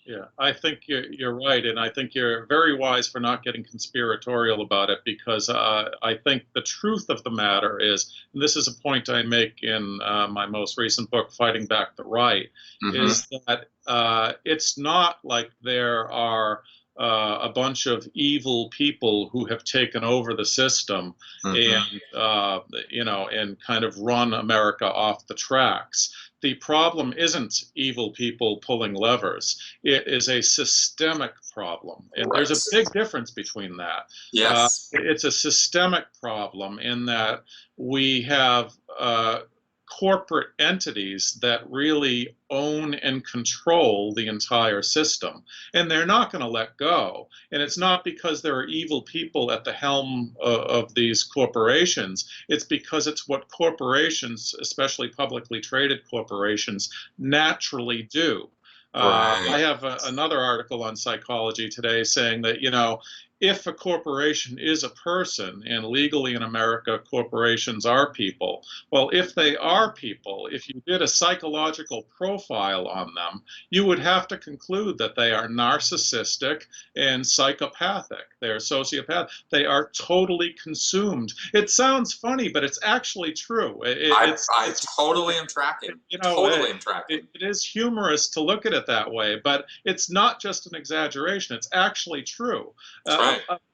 Yeah, I think you're right, and I think you're very wise for not getting conspiratorial about it, because I think the truth of the matter is, and this is a point I make in my most recent book, Fighting Back the Right, is that it's not like there are a bunch of evil people who have taken over the system and and kind of run America off the tracks. The problem isn't evil people pulling levers. It is a systemic problem. And there's a big difference between that. Yes. It's a systemic problem in that we have corporate entities that really own and control the entire system. And they're not going to let go. And it's not because there are evil people at the helm of these corporations. It's because it's what corporations, especially publicly traded corporations, naturally do. I have another article on Psychology Today saying that, if a corporation is a person, and legally in America, corporations are people, well, if they are people, if you did a psychological profile on them, you would have to conclude that they are narcissistic and psychopathic. They're sociopathic. They are totally consumed. It sounds funny, but it's actually true. I totally am tracking. Totally am tracking. It is humorous to look at it that way, but it's not just an exaggeration. It's actually true.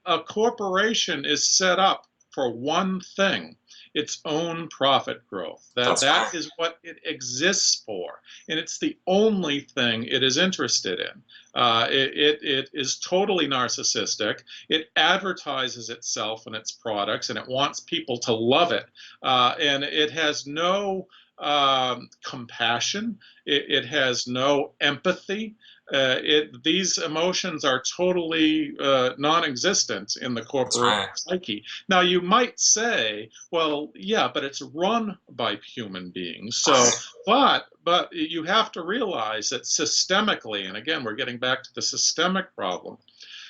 A corporation is set up for one thing: its own profit growth. That is what it exists for, and it's the only thing it is interested in. It is totally narcissistic. It advertises itself and its products, and it wants people to love it, and it has no compassion. It has no empathy. These emotions are totally non-existent in the corporate psyche. Now, you might say, well, yeah, but it's run by human beings. So, but you have to realize that systemically, and again, we're getting back to the systemic problem.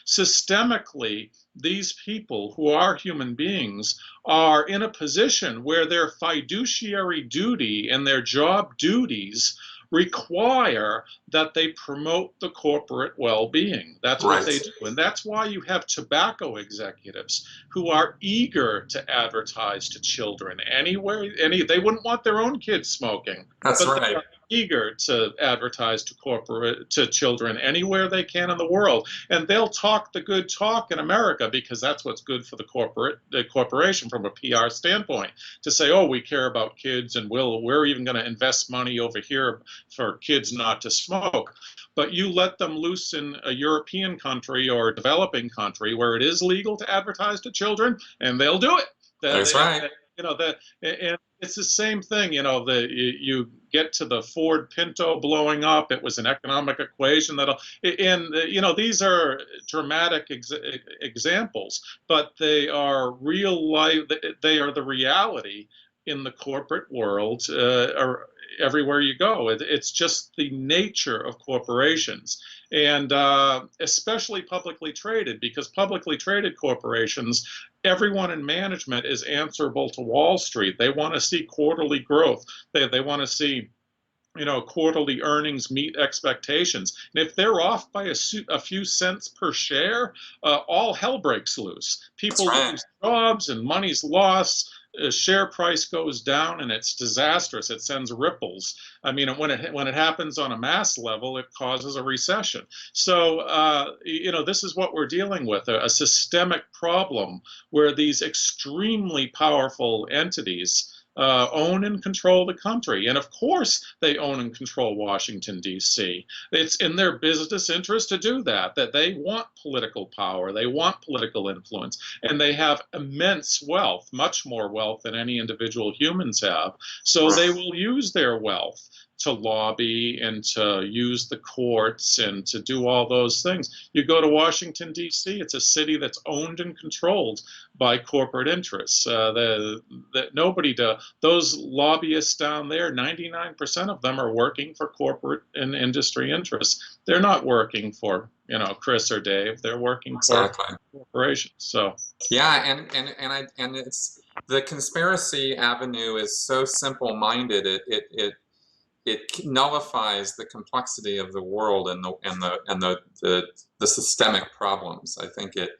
Systemically, these people who are human beings are in a position where their fiduciary duty and their job duties require that they promote the corporate well-being. That's what they do. And that's why you have tobacco executives who are eager to advertise to children anywhere. They wouldn't want their own kids smoking. That's right. They are eager to advertise to children anywhere they can in the world. And they'll talk the good talk in America because that's what's good for the corporation from a PR standpoint, to say, oh, we care about kids, and we're even going to invest money over here for kids not to smoke. But you let them loose in a European country or a developing country where it is legal to advertise to children, and they'll do it. That's right. And it's the same thing. You get to the Ford Pinto blowing up. It was an economic equation these are dramatic examples, but they are real life. They are the reality in the corporate world. Everywhere you go, it's just the nature of corporations, and especially publicly traded, because publicly traded corporations, everyone in management is answerable to Wall Street. They want to see quarterly growth. They want to see quarterly earnings meet expectations. And if they're off by a few cents per share, all hell breaks loose. People lose jobs and money's lost. Share price goes down, and it's disastrous. It sends ripples. I mean, when it happens on a mass level, it causes a recession. So, this is what we're dealing with, a systemic problem where these extremely powerful entities own and control the country. And of course, they own and control Washington, D.C. It's in their business interest to do that, that they want political power, they want political influence, and they have immense wealth, much more wealth than any individual humans have. So they will use their wealth to lobby and to use the courts and to do all those things. You go to Washington, D.C., it's a city that's owned and controlled by corporate interests. Nobody those lobbyists down there, 99% of them are working for corporate and industry interests. They're not working for, Chris or Dave. They're working for corporations. So yeah, and it's the conspiracy avenue is so simple-minded. It nullifies the complexity of the world and the systemic problems. I think it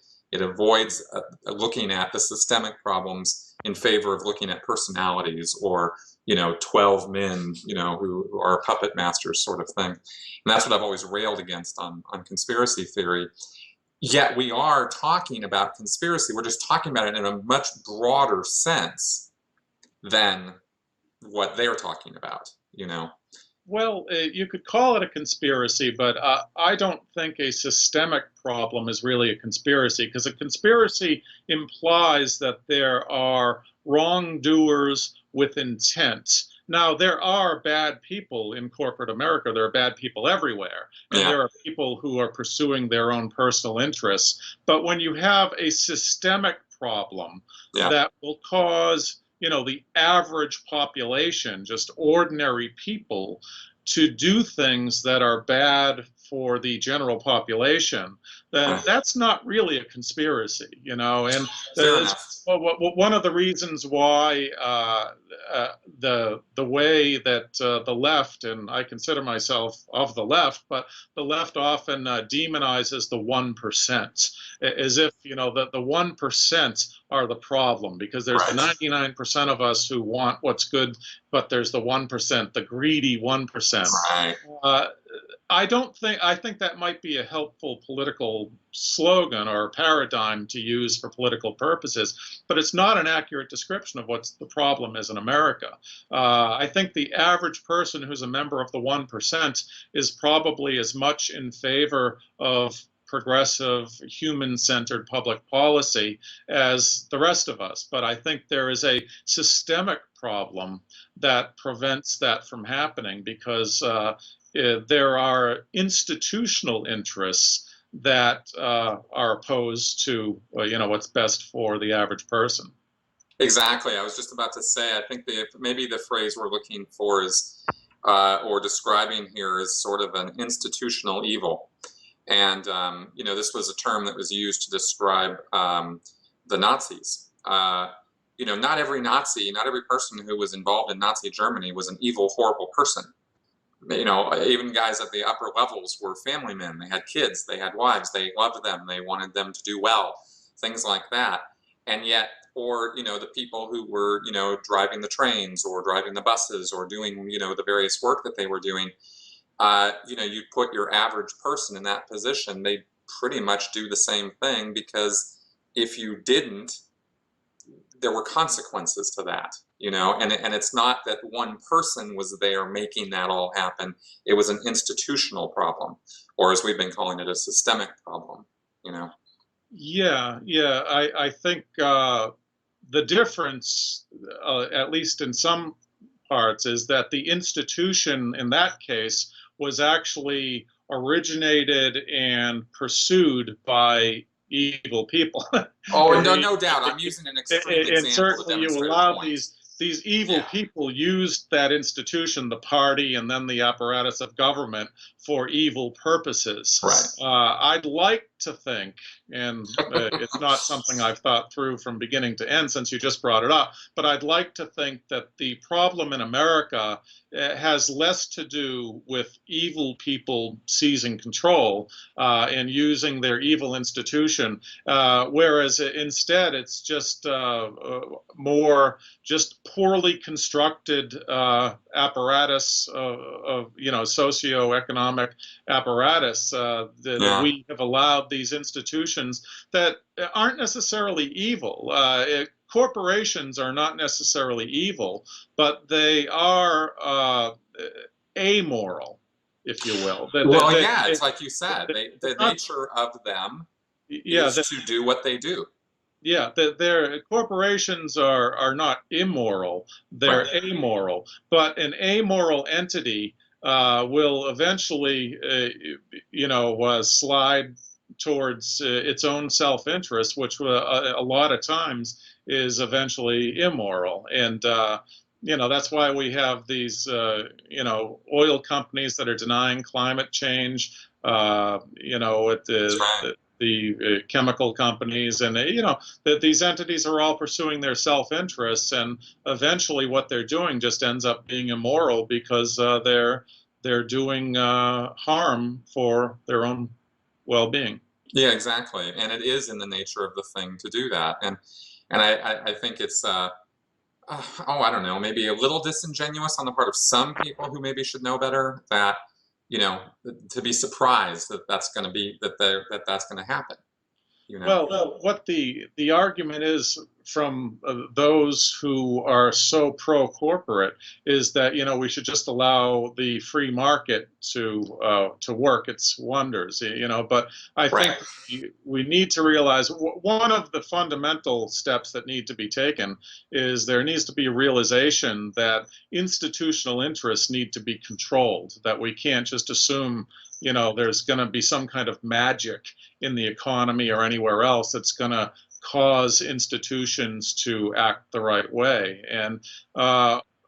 avoids looking at the systemic problems in favor of looking at personalities or 12 men who are puppet masters, sort of thing. And that's what I've always railed against on conspiracy theory. Yet we are talking about conspiracy. We're just talking about it in a much broader sense than what they're talking about. Well, you could call it a conspiracy, but I don't think a systemic problem is really a conspiracy, because a conspiracy implies that there are wrongdoers with intent. Now, there are bad people in corporate America. There are bad people everywhere. And there are people who are pursuing their own personal interests. But when you have a systemic problem that will cause the average population, just ordinary people, to do things that are bad for the general population, then that's not really a conspiracy, And one of the reasons why the way that the left, and I consider myself of the left, but the left often demonizes the 1%, as if the 1% are the problem, because there's the 99% of us who want what's good, but there's the 1%, the greedy 1%. I think that might be a helpful political slogan or paradigm to use for political purposes, but it's not an accurate description of what the problem is in America. I think the average person who's a member of the 1% is probably as much in favor of progressive, human-centered public policy as the rest of us. But I think there is a systemic problem that prevents that from happening, because there are institutional interests that are opposed to what's best for the average person. Exactly. I was just about to say, I think maybe the phrase we're looking for is, or describing here, is sort of an institutional evil. And, this was a term that was used to describe the Nazis. Not every Nazi, not every person who was involved in Nazi Germany was an evil, horrible person. Even guys at the upper levels were family men. They had kids, they had wives, they loved them, they wanted them to do well, things like that. And yet, or, the people who were, driving the trains or driving the buses or doing, the various work that they were doing, you put your average person in that position, they pretty much do the same thing, because if you didn't, there were consequences to that, and it's not that one person was there making that all happen. It was an institutional problem, or as we've been calling it, a systemic problem, Yeah, I think the difference, at least in some parts, is that the institution in that case was actually originated and pursued by evil people. No doubt. I'm using an extreme example. And certainly you allow these evil people used that institution, the party, and then the apparatus of government for evil purposes. I'd like to think, and it's not something I've thought through from beginning to end since you just brought it up, but I'd like to think that the problem in America has less to do with evil people seizing control and using their evil institution, whereas instead it's just more just poorly constructed apparatus of socioeconomic apparatus that we have allowed these institutions that aren't necessarily evil. corporations are not necessarily evil, but they are amoral, if you will. Well, yeah, it's like you said, the nature of them yeah, is to do what they do. yeah, their corporations are not immoral; they're Right. amoral. But an amoral entity will eventually, slide towards its own self-interest, which a lot of times is eventually immoral. And that's why we have these, oil companies that are denying climate change. With That's right. the chemical companies, and that these entities are all pursuing their self-interests, and eventually what they're doing just ends up being immoral because they're doing harm for their own well-being. Yeah, exactly. And it is in the nature of the thing to do that. And I think it's I don't know, maybe a little disingenuous on the part of some people who maybe should know better, that to be surprised that that's going to be that's going to happen. Well, what the argument is from those who are so pro-corporate is that we should just allow the free market to work its wonders. But I think Right. we need to realize one of the fundamental steps that need to be taken is there needs to be a realization that institutional interests need to be controlled, that we can't just assume there's going to be some kind of magic in the economy or anywhere else that's going to cause institutions to act the right way. And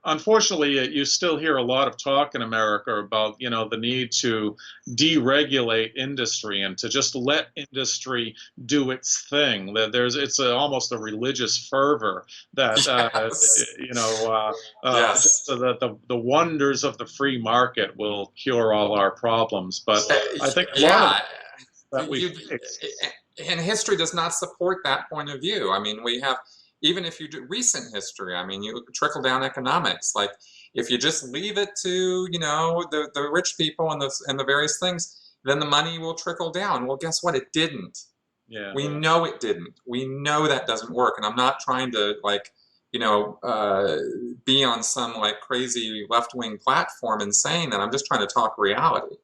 unfortunately, you still hear a lot of talk in America about the need to deregulate industry and to just let industry do its thing. That it's almost a religious fervor that Yes. just Yes. so that the wonders of the free market will cure all our problems. But I think a lot of Yeah. that we You, fix. and history does not support that point of view. I mean, we have, even if you do recent history, I mean, you trickle down economics. Like, if you just leave it to, the rich people and the various things, then the money will trickle down. Well, guess what? It didn't. Yeah. We know it didn't. We know that doesn't work. And I'm not trying to, like, be on some like crazy left-wing platform and saying that. I'm just trying to talk reality.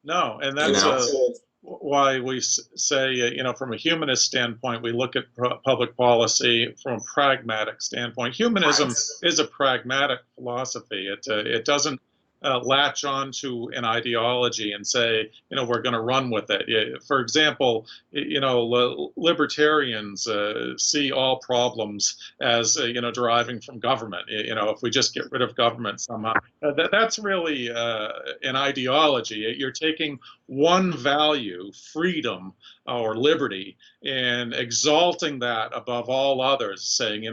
No, and You that's know? why we say, from a humanist standpoint, we look at public policy from a pragmatic standpoint. Humanism is a pragmatic philosophy. It doesn't latch on to an ideology and say, we're going to run with it. For example, libertarians see all problems as, deriving from government. If we just get rid of government somehow, that's really an ideology. You're taking one value, freedom or liberty, and exalting that above all others, saying,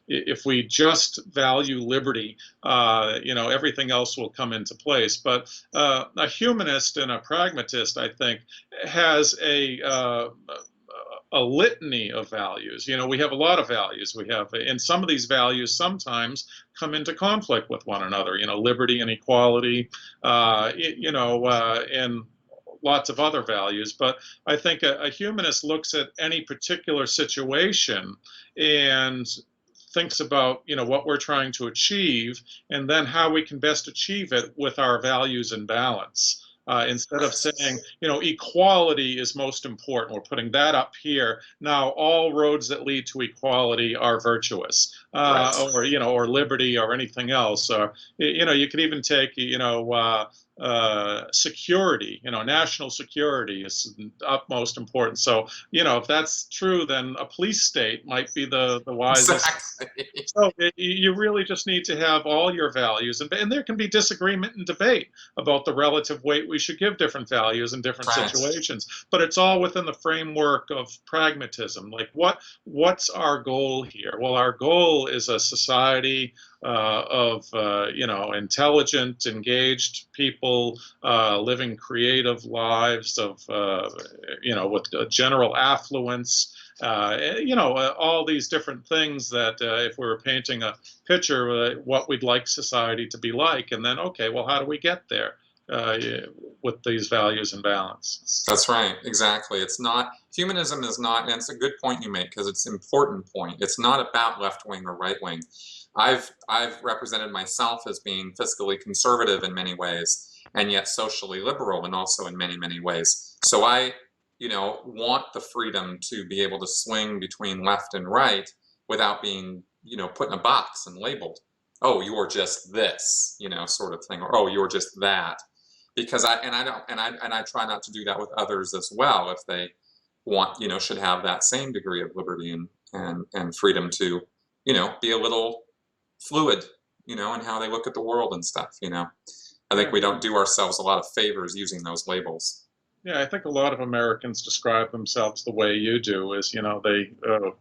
if we just value liberty, everything else will come into place. But a humanist and a pragmatist, I think, has a litany of values. We have a lot of values. And some of these values sometimes come into conflict with one another. Liberty and equality, and lots of other values. But I think a humanist looks at any particular situation and thinks about what we're trying to achieve, and then how we can best achieve it with our values in balance. Instead of saying, equality is most important, we're putting that up here. Now, all roads that lead to equality are virtuous, or liberty, or anything else. Or, you could even take, security. National security is utmost important. So, if that's true, then a police state might be the wisest. Exactly. So you really just need to have all your values, and there can be disagreement and debate about the relative weight we should give different values in different situations. But it's all within the framework of pragmatism. Like, what's our goal here? Well, our goal is a society of intelligent, engaged people living creative lives of with general affluence. All these different things that if we were painting a picture, what we'd like society to be like, and then, okay, well, how do we get there? with these values in balance. That's right, exactly. It's not, humanism is not, and it's a good point you make because it's an important point. It's not about left wing or right wing. I've represented myself as being fiscally conservative in many ways, and yet socially liberal, and also in many, many ways. So I, want the freedom to be able to swing between left and right without being, put in a box and labeled. Oh, you're just this, sort of thing, or oh, you're just that. Because I try not to do that with others as well if they want, should have that same degree of liberty and freedom to, be a little fluid, in how they look at the world and stuff, I think we don't do ourselves a lot of favors using those labels. Yeah, I think a lot of Americans describe themselves the way you do, is, they are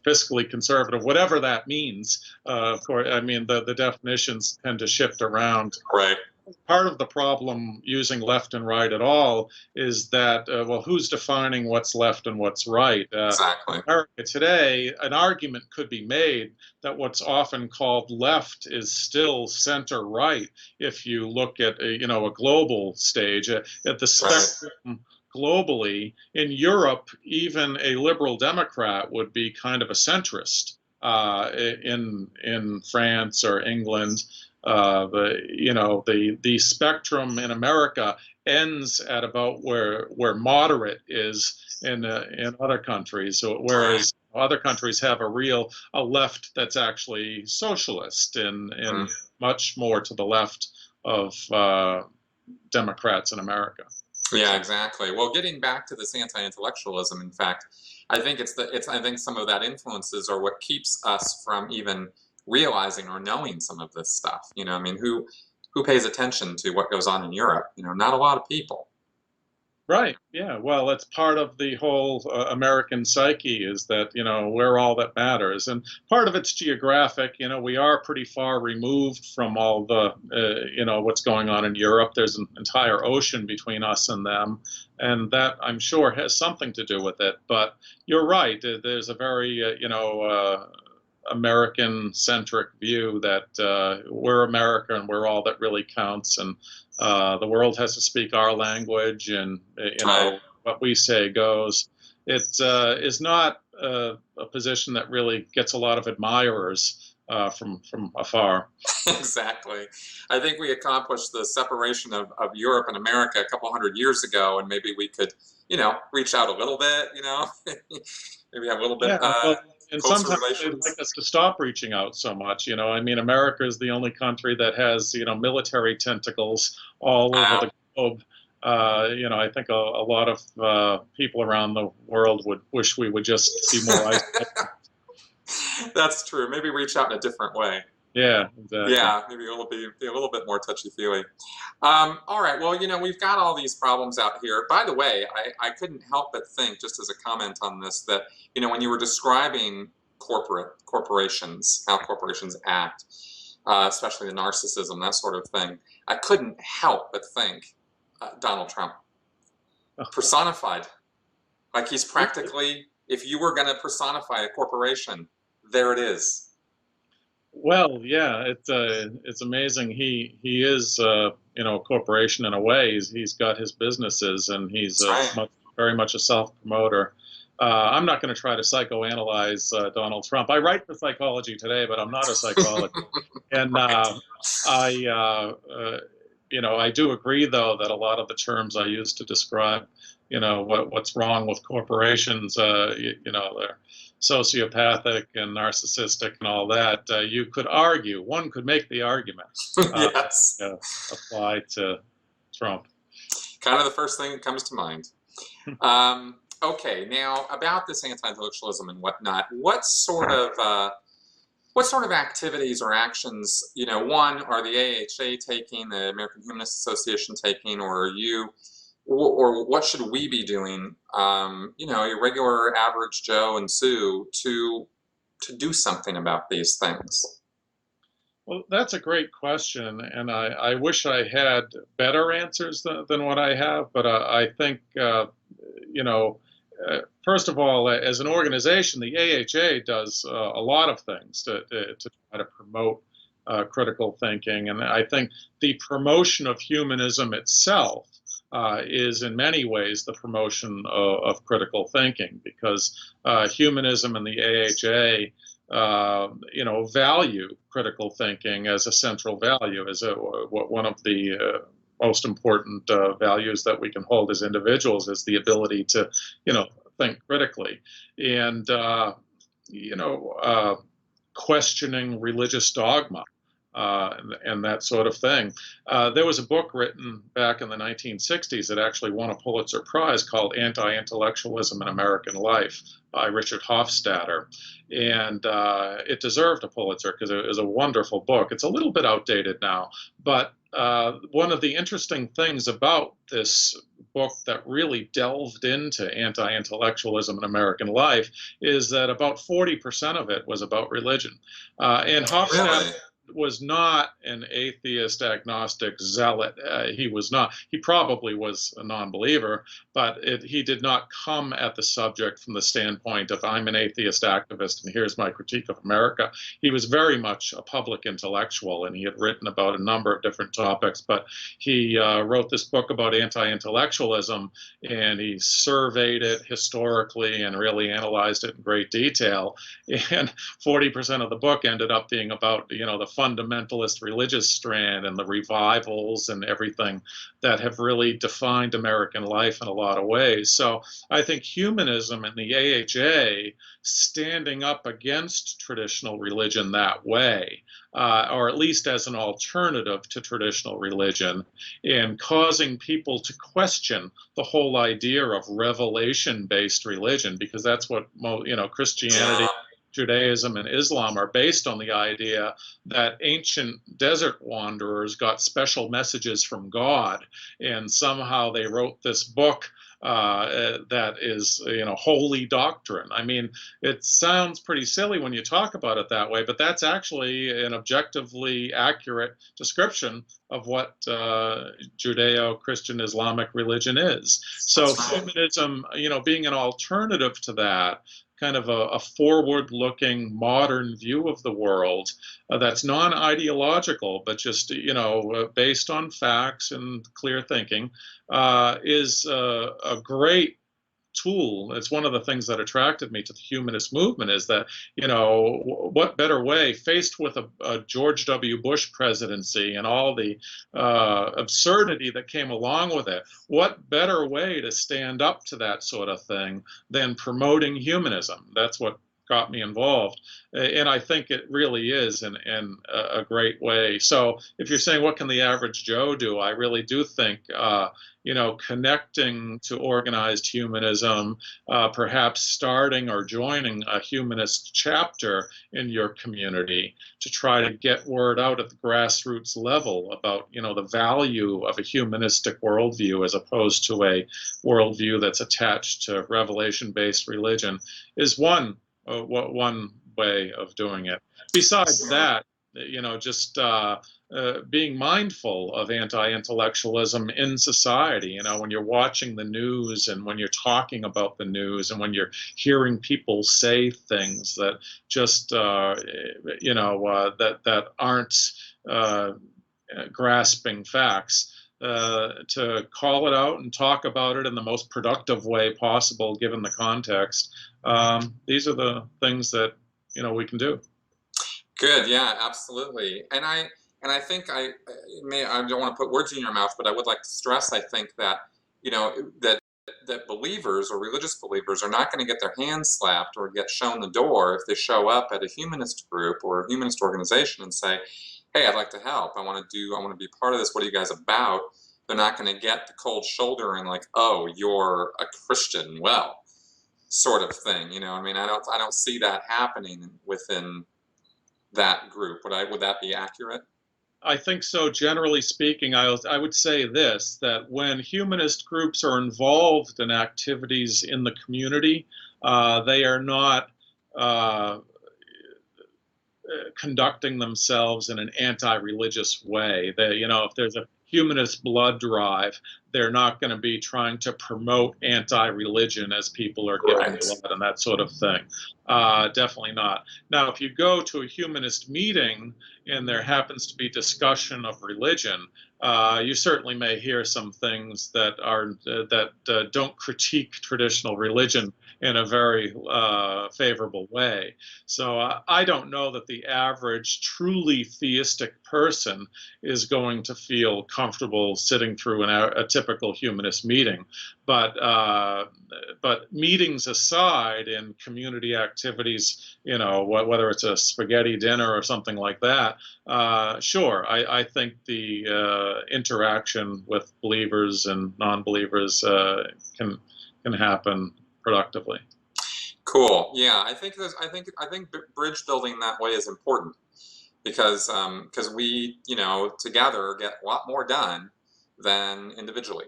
fiscally conservative, whatever that means. Of course, I mean, the definitions tend to shift around. Right. Part of the problem using left and right at all is that, well, who's defining what's left and what's right? Exactly. In America today, an argument could be made that what's often called left is still center right if you look at a global stage, at the spectrum globally. In Europe, even a liberal Democrat would be kind of a centrist. In France or England, the spectrum in America ends at about where moderate is in other countries, whereas other countries have a left that's actually socialist and much more to the left of Democrats in America. Yeah, exactly. Well, getting back to this anti-intellectualism, in fact, I think I think some of that influences are what keeps us from even realizing or knowing some of this stuff. I mean, who pays attention to what goes on in Europe? Not a lot of people. Right. Yeah. Well, it's part of the whole American psyche, is that, we're all that matters. And part of it's geographic. We are pretty far removed from all the, what's going on in Europe. There's an entire ocean between us and them. And that, I'm sure, has something to do with it. But you're right. There's a very, American-centric view that we're America and we're all that really counts, and the world has to speak our language, and what we say goes. It is not a position that really gets a lot of admirers from afar. Exactly. I think we accomplished the separation of Europe and America a couple hundred years ago, and maybe we could, reach out a little bit, maybe have a little bit. And sometimes they'd like us to stop reaching out so much. I mean, America is the only country that has, military tentacles all over the globe. I think a lot of people around the world would wish we would just be more isolated. That's true. Maybe reach out in a different way. Yeah, exactly. Yeah, maybe be a little bit more touchy-feely. All right, well, we've got all these problems out here. By the way, I couldn't help but think, just as a comment on this, that, when you were describing corporations, how corporations act, especially the narcissism, that sort of thing, I couldn't help but think Donald Trump personified. Like he's practically, if you were going to personify a corporation, there it is. Well, yeah, it's amazing. He is a corporation in a way. He's got his businesses, and he's very much a self-promoter. I'm not going to try to psychoanalyze Donald Trump. I write for Psychology Today, but I'm not a psychologist. And I do agree, though, that a lot of the terms I use to describe, what's wrong with corporations, they're sociopathic and narcissistic and all that. You could argue, one could make the argument, yes, apply to Trump. Kind of the first thing that comes to mind. Okay, now about this anti-intellectualism and whatnot, what sort of activities or actions, one, are the AHA taking, the American Humanist Association taking, or are you, or what should we be doing, your regular average Joe and Sue, to do something about these things? Well, that's a great question, and I wish I had better answers than what I have, but I think, first of all, as an organization, the AHA does a lot of things to try to promote critical thinking, and I think the promotion of humanism itself is in many ways the promotion of critical thinking, because humanism and the AHA value critical thinking as a central value, as one of the most important values that we can hold as individuals, is the ability to, think critically, and questioning religious dogma. And that sort of thing. There was a book written back in the 1960s that actually won a Pulitzer Prize called Anti-Intellectualism in American Life by Richard Hofstadter. And it deserved a Pulitzer because it was a wonderful book. It's a little bit outdated now, but one of the interesting things about this book that really delved into anti-intellectualism in American life is that about 40% of it was about religion. And Hofstadter Really? was not an atheist, agnostic zealot. He was not. He probably was a non-believer, but he did not come at the subject from the standpoint of, I'm an atheist activist and here's my critique of America. He was very much a public intellectual, and he had written about a number of different topics, but he wrote this book about anti-intellectualism, and he surveyed it historically and really analyzed it in great detail. And 40% of the book ended up being about, the fundamentalist religious strand and the revivals and everything that have really defined American life in a lot of ways. So I think humanism and the AHA standing up against traditional religion that way, or at least as an alternative to traditional religion, and causing people to question the whole idea of revelation-based religion, because that's what, Christianity, Judaism, and Islam are based on, the idea that ancient desert wanderers got special messages from God, and somehow they wrote this book that is, holy doctrine. I mean, it sounds pretty silly when you talk about it that way, but that's actually an objectively accurate description of what Judeo-Christian Islamic religion is. So humanism, being an alternative to that, kind of a forward-looking modern view of the world that's non-ideological, but just, based on facts and clear thinking, is a great tool. It's one of the things that attracted me to the humanist movement, is that, what better way, faced with a George W. Bush presidency and all the absurdity that came along with it, what better way to stand up to that sort of thing than promoting humanism? That's what got me involved. And I think it really is in a great way. So if you're saying, what can the average Joe do? I really do think, connecting to organized humanism, perhaps starting or joining a humanist chapter in your community to try to get word out at the grassroots level about, the value of a humanistic worldview as opposed to a worldview that's attached to revelation-based religion, is one way of doing it. Besides that, just being mindful of anti-intellectualism in society, when you're watching the news and when you're talking about the news and when you're hearing people say things that just, that aren't grasping facts, to call it out and talk about it in the most productive way possible given the context. These are the things that we can do. Good, yeah, absolutely. And I think I don't want to put words in your mouth, but I would like to stress, I think that that believers or religious believers are not going to get their hands slapped or get shown the door if they show up at a humanist group or a humanist organization and say, hey, I'd like to help. I want to be part of this. What are you guys about? They're not going to get the cold shoulder and like, oh, you're a Christian, well, sort of thing. I don't see that happening within that group. Would that be accurate? I think so. Generally speaking, I would say this, that when humanist groups are involved in activities in the community, they are not conducting themselves in an anti-religious way. If there's a humanist blood drive, they're not going to be trying to promote anti-religion as people are giving blood and that sort of thing. Definitely not. Now, if you go to a humanist meeting and there happens to be discussion of religion, you certainly may hear some things that are that don't critique traditional religion in a very favorable way. So I don't know that the average truly theistic person is going to feel comfortable sitting through a typical humanist meeting. But meetings aside, in community activities, whether it's a spaghetti dinner or something like that, sure, I think the interaction with believers and non-believers can happen productively. Cool. Yeah, I think bridge building that way is important because we together get a lot more done than individually.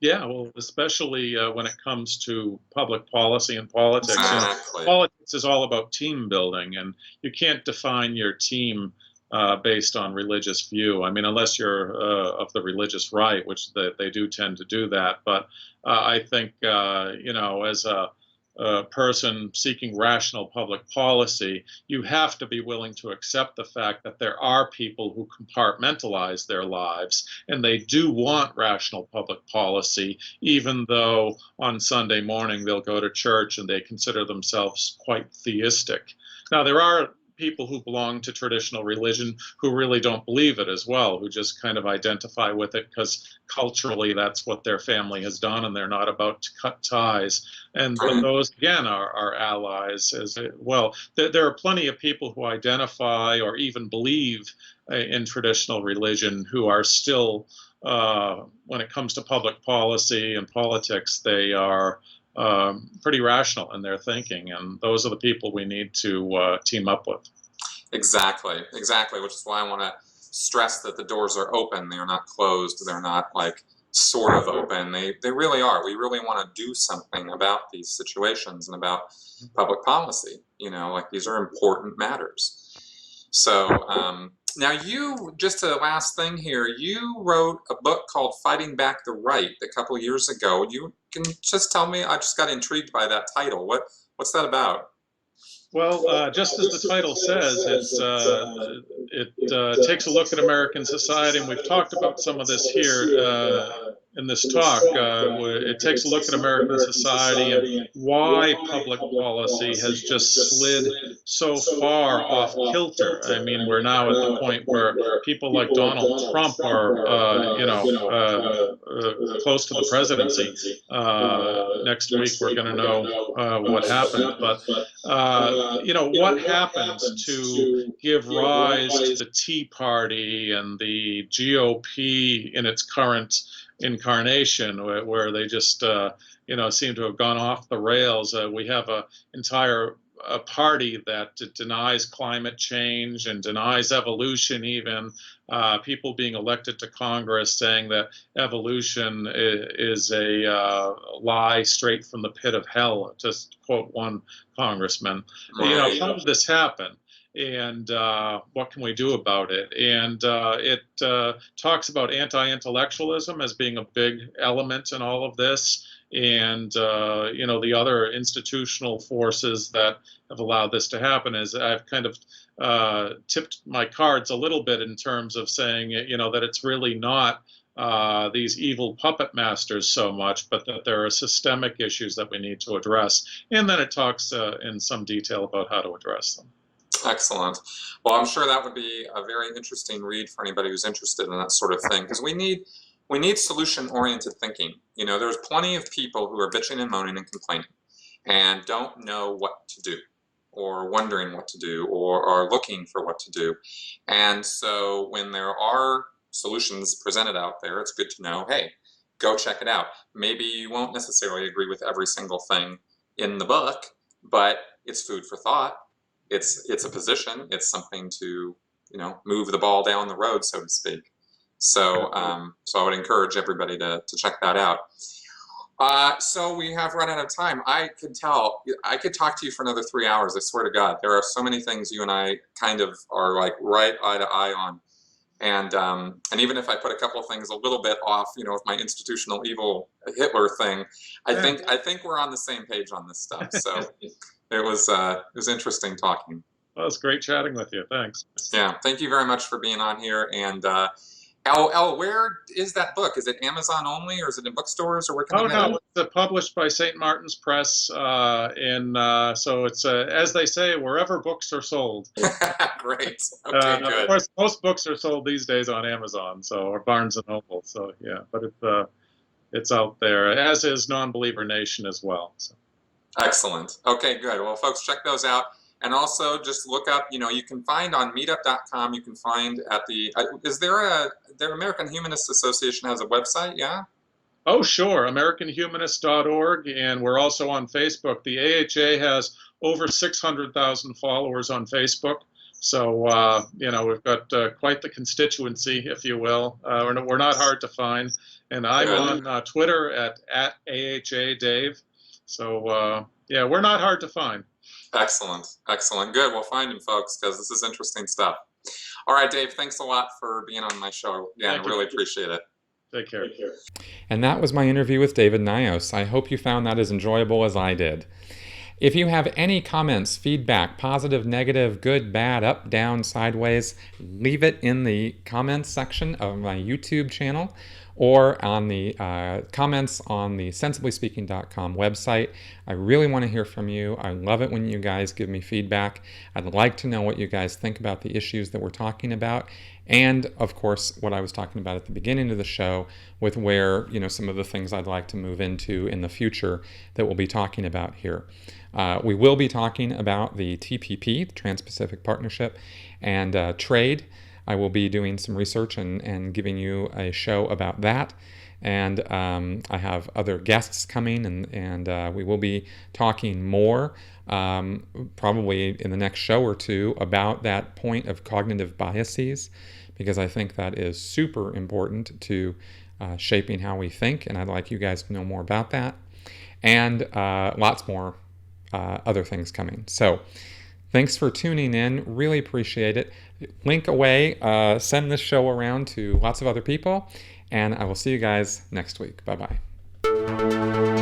Yeah, well, especially when it comes to public policy and politics. Exactly. Politics is all about team building, and you can't define your team based on religious view. I mean, unless you're of the religious right, which they do tend to do that. But I think, as a person seeking rational public policy, you have to be willing to accept the fact that there are people who compartmentalize their lives, and they do want rational public policy, even though on Sunday morning they'll go to church and they consider themselves quite theistic. Now, there are people who belong to traditional religion who really don't believe it as well, who just kind of identify with it because culturally that's what their family has done and they're not about to cut ties. And those, again, are allies as well. There are plenty of people who identify or even believe in traditional religion who are still, when it comes to public policy and politics, they are pretty rational in their thinking, and those are the people we need to team up with. Exactly, which is why I want to stress that the doors are open. They're not closed. They're not like sort of open. They really are. We really want to do something about these situations and about public policy. Like these are important matters. So now just a last thing here, you wrote a book called Fighting Back the Right a couple of years ago. You can just tell me, I just got intrigued by that title. What's that about? Well, just as the title says, it takes a look at American society, and we've talked about some of this here in this talk. It takes a look at American society and why public policy has just slid so far off kilter. I mean, we're now at the point where people like Donald Trump are, close to the presidency. Next week, we're going to know what happened. But what happens to give rise to the Tea Party and the GOP in its current incarnation, where they just, seem to have gone off the rails. We have an entire party that denies climate change and denies evolution even. People being elected to Congress saying that evolution is a lie straight from the pit of hell, to quote one congressman. How did this happen? And what can we do about it? And it talks about anti-intellectualism as being a big element in all of this, and the other institutional forces that have allowed this to happen. Is I've kind of tipped my cards a little bit in terms of saying, that it's really not these evil puppet masters so much, but that there are systemic issues that we need to address. And then it talks in some detail about how to address them. Excellent. Well, I'm sure that would be a very interesting read for anybody who's interested in that sort of thing, because we need solution-oriented thinking. There's plenty of people who are bitching and moaning and complaining and don't know what to do, or wondering what to do, or are looking for what to do. And so when there are solutions presented out there, it's good to know, hey, go check it out. Maybe you won't necessarily agree with every single thing in the book, but it's food for thought. It's a position. It's something to, move the ball down the road, so to speak. So I would encourage everybody to check that out. So we have run out of time. I could talk to you for another 3 hours. I swear to God, there are so many things you and I kind of are like right eye to eye on. And even if I put a couple of things a little bit off, with my institutional evil Hitler thing, I think we're on the same page on this stuff. So it was interesting talking. Well, it's great chatting with you. Thanks. Yeah, thank you very much for being on here. And Where is that book? Is it Amazon only, or is it in bookstores, or where can Oh I get no, it's published by St. Martin's Press, so it's as they say, wherever books are sold. it? Great. Okay, Of good. course, most books are sold these days on Amazon, or Barnes and Noble. So yeah, but it's out there, as is Non-Believer Nation as well. So. Excellent. Okay, good. Well, folks, check those out. And also just look up, you can find on meetup.com, you can find at the, the American Humanist Association has a website, yeah? Oh, sure, AmericanHumanist.org, and we're also on Facebook. The AHA has over 600,000 followers on Facebook. So, we've got quite the constituency, if you will. We're not hard to find. And I'm on Twitter at AHA Dave. So, we're not hard to find. Excellent. Excellent. Good. We'll find him, folks, because this is interesting stuff. All right, Dave, thanks a lot for being on my show. Yeah, I really appreciate it. Take care. And that was my interview with David Nyos. I hope you found that as enjoyable as I did. If you have any comments, feedback, positive, negative, good, bad, up, down, sideways, leave it in the comments section of my YouTube channel or on the comments on the sensiblyspeaking.com website. I really want to hear from you. I love it when you guys give me feedback. I'd like to know what you guys think about the issues that we're talking about. And of course, what I was talking about at the beginning of the show with where, some of the things I'd like to move into in the future that we'll be talking about here. We will be talking about the TPP, the Trans-Pacific Partnership, and trade. I will be doing some research and giving you a show about that. And I have other guests coming, and we will be talking more, probably in the next show or two, about that point of cognitive biases, because I think that is super important to shaping how we think, and I'd like you guys to know more about that. And lots more other things coming. So thanks for tuning in. Really appreciate it. Link away. Send this show around to lots of other people. And I will see you guys next week. Bye-bye.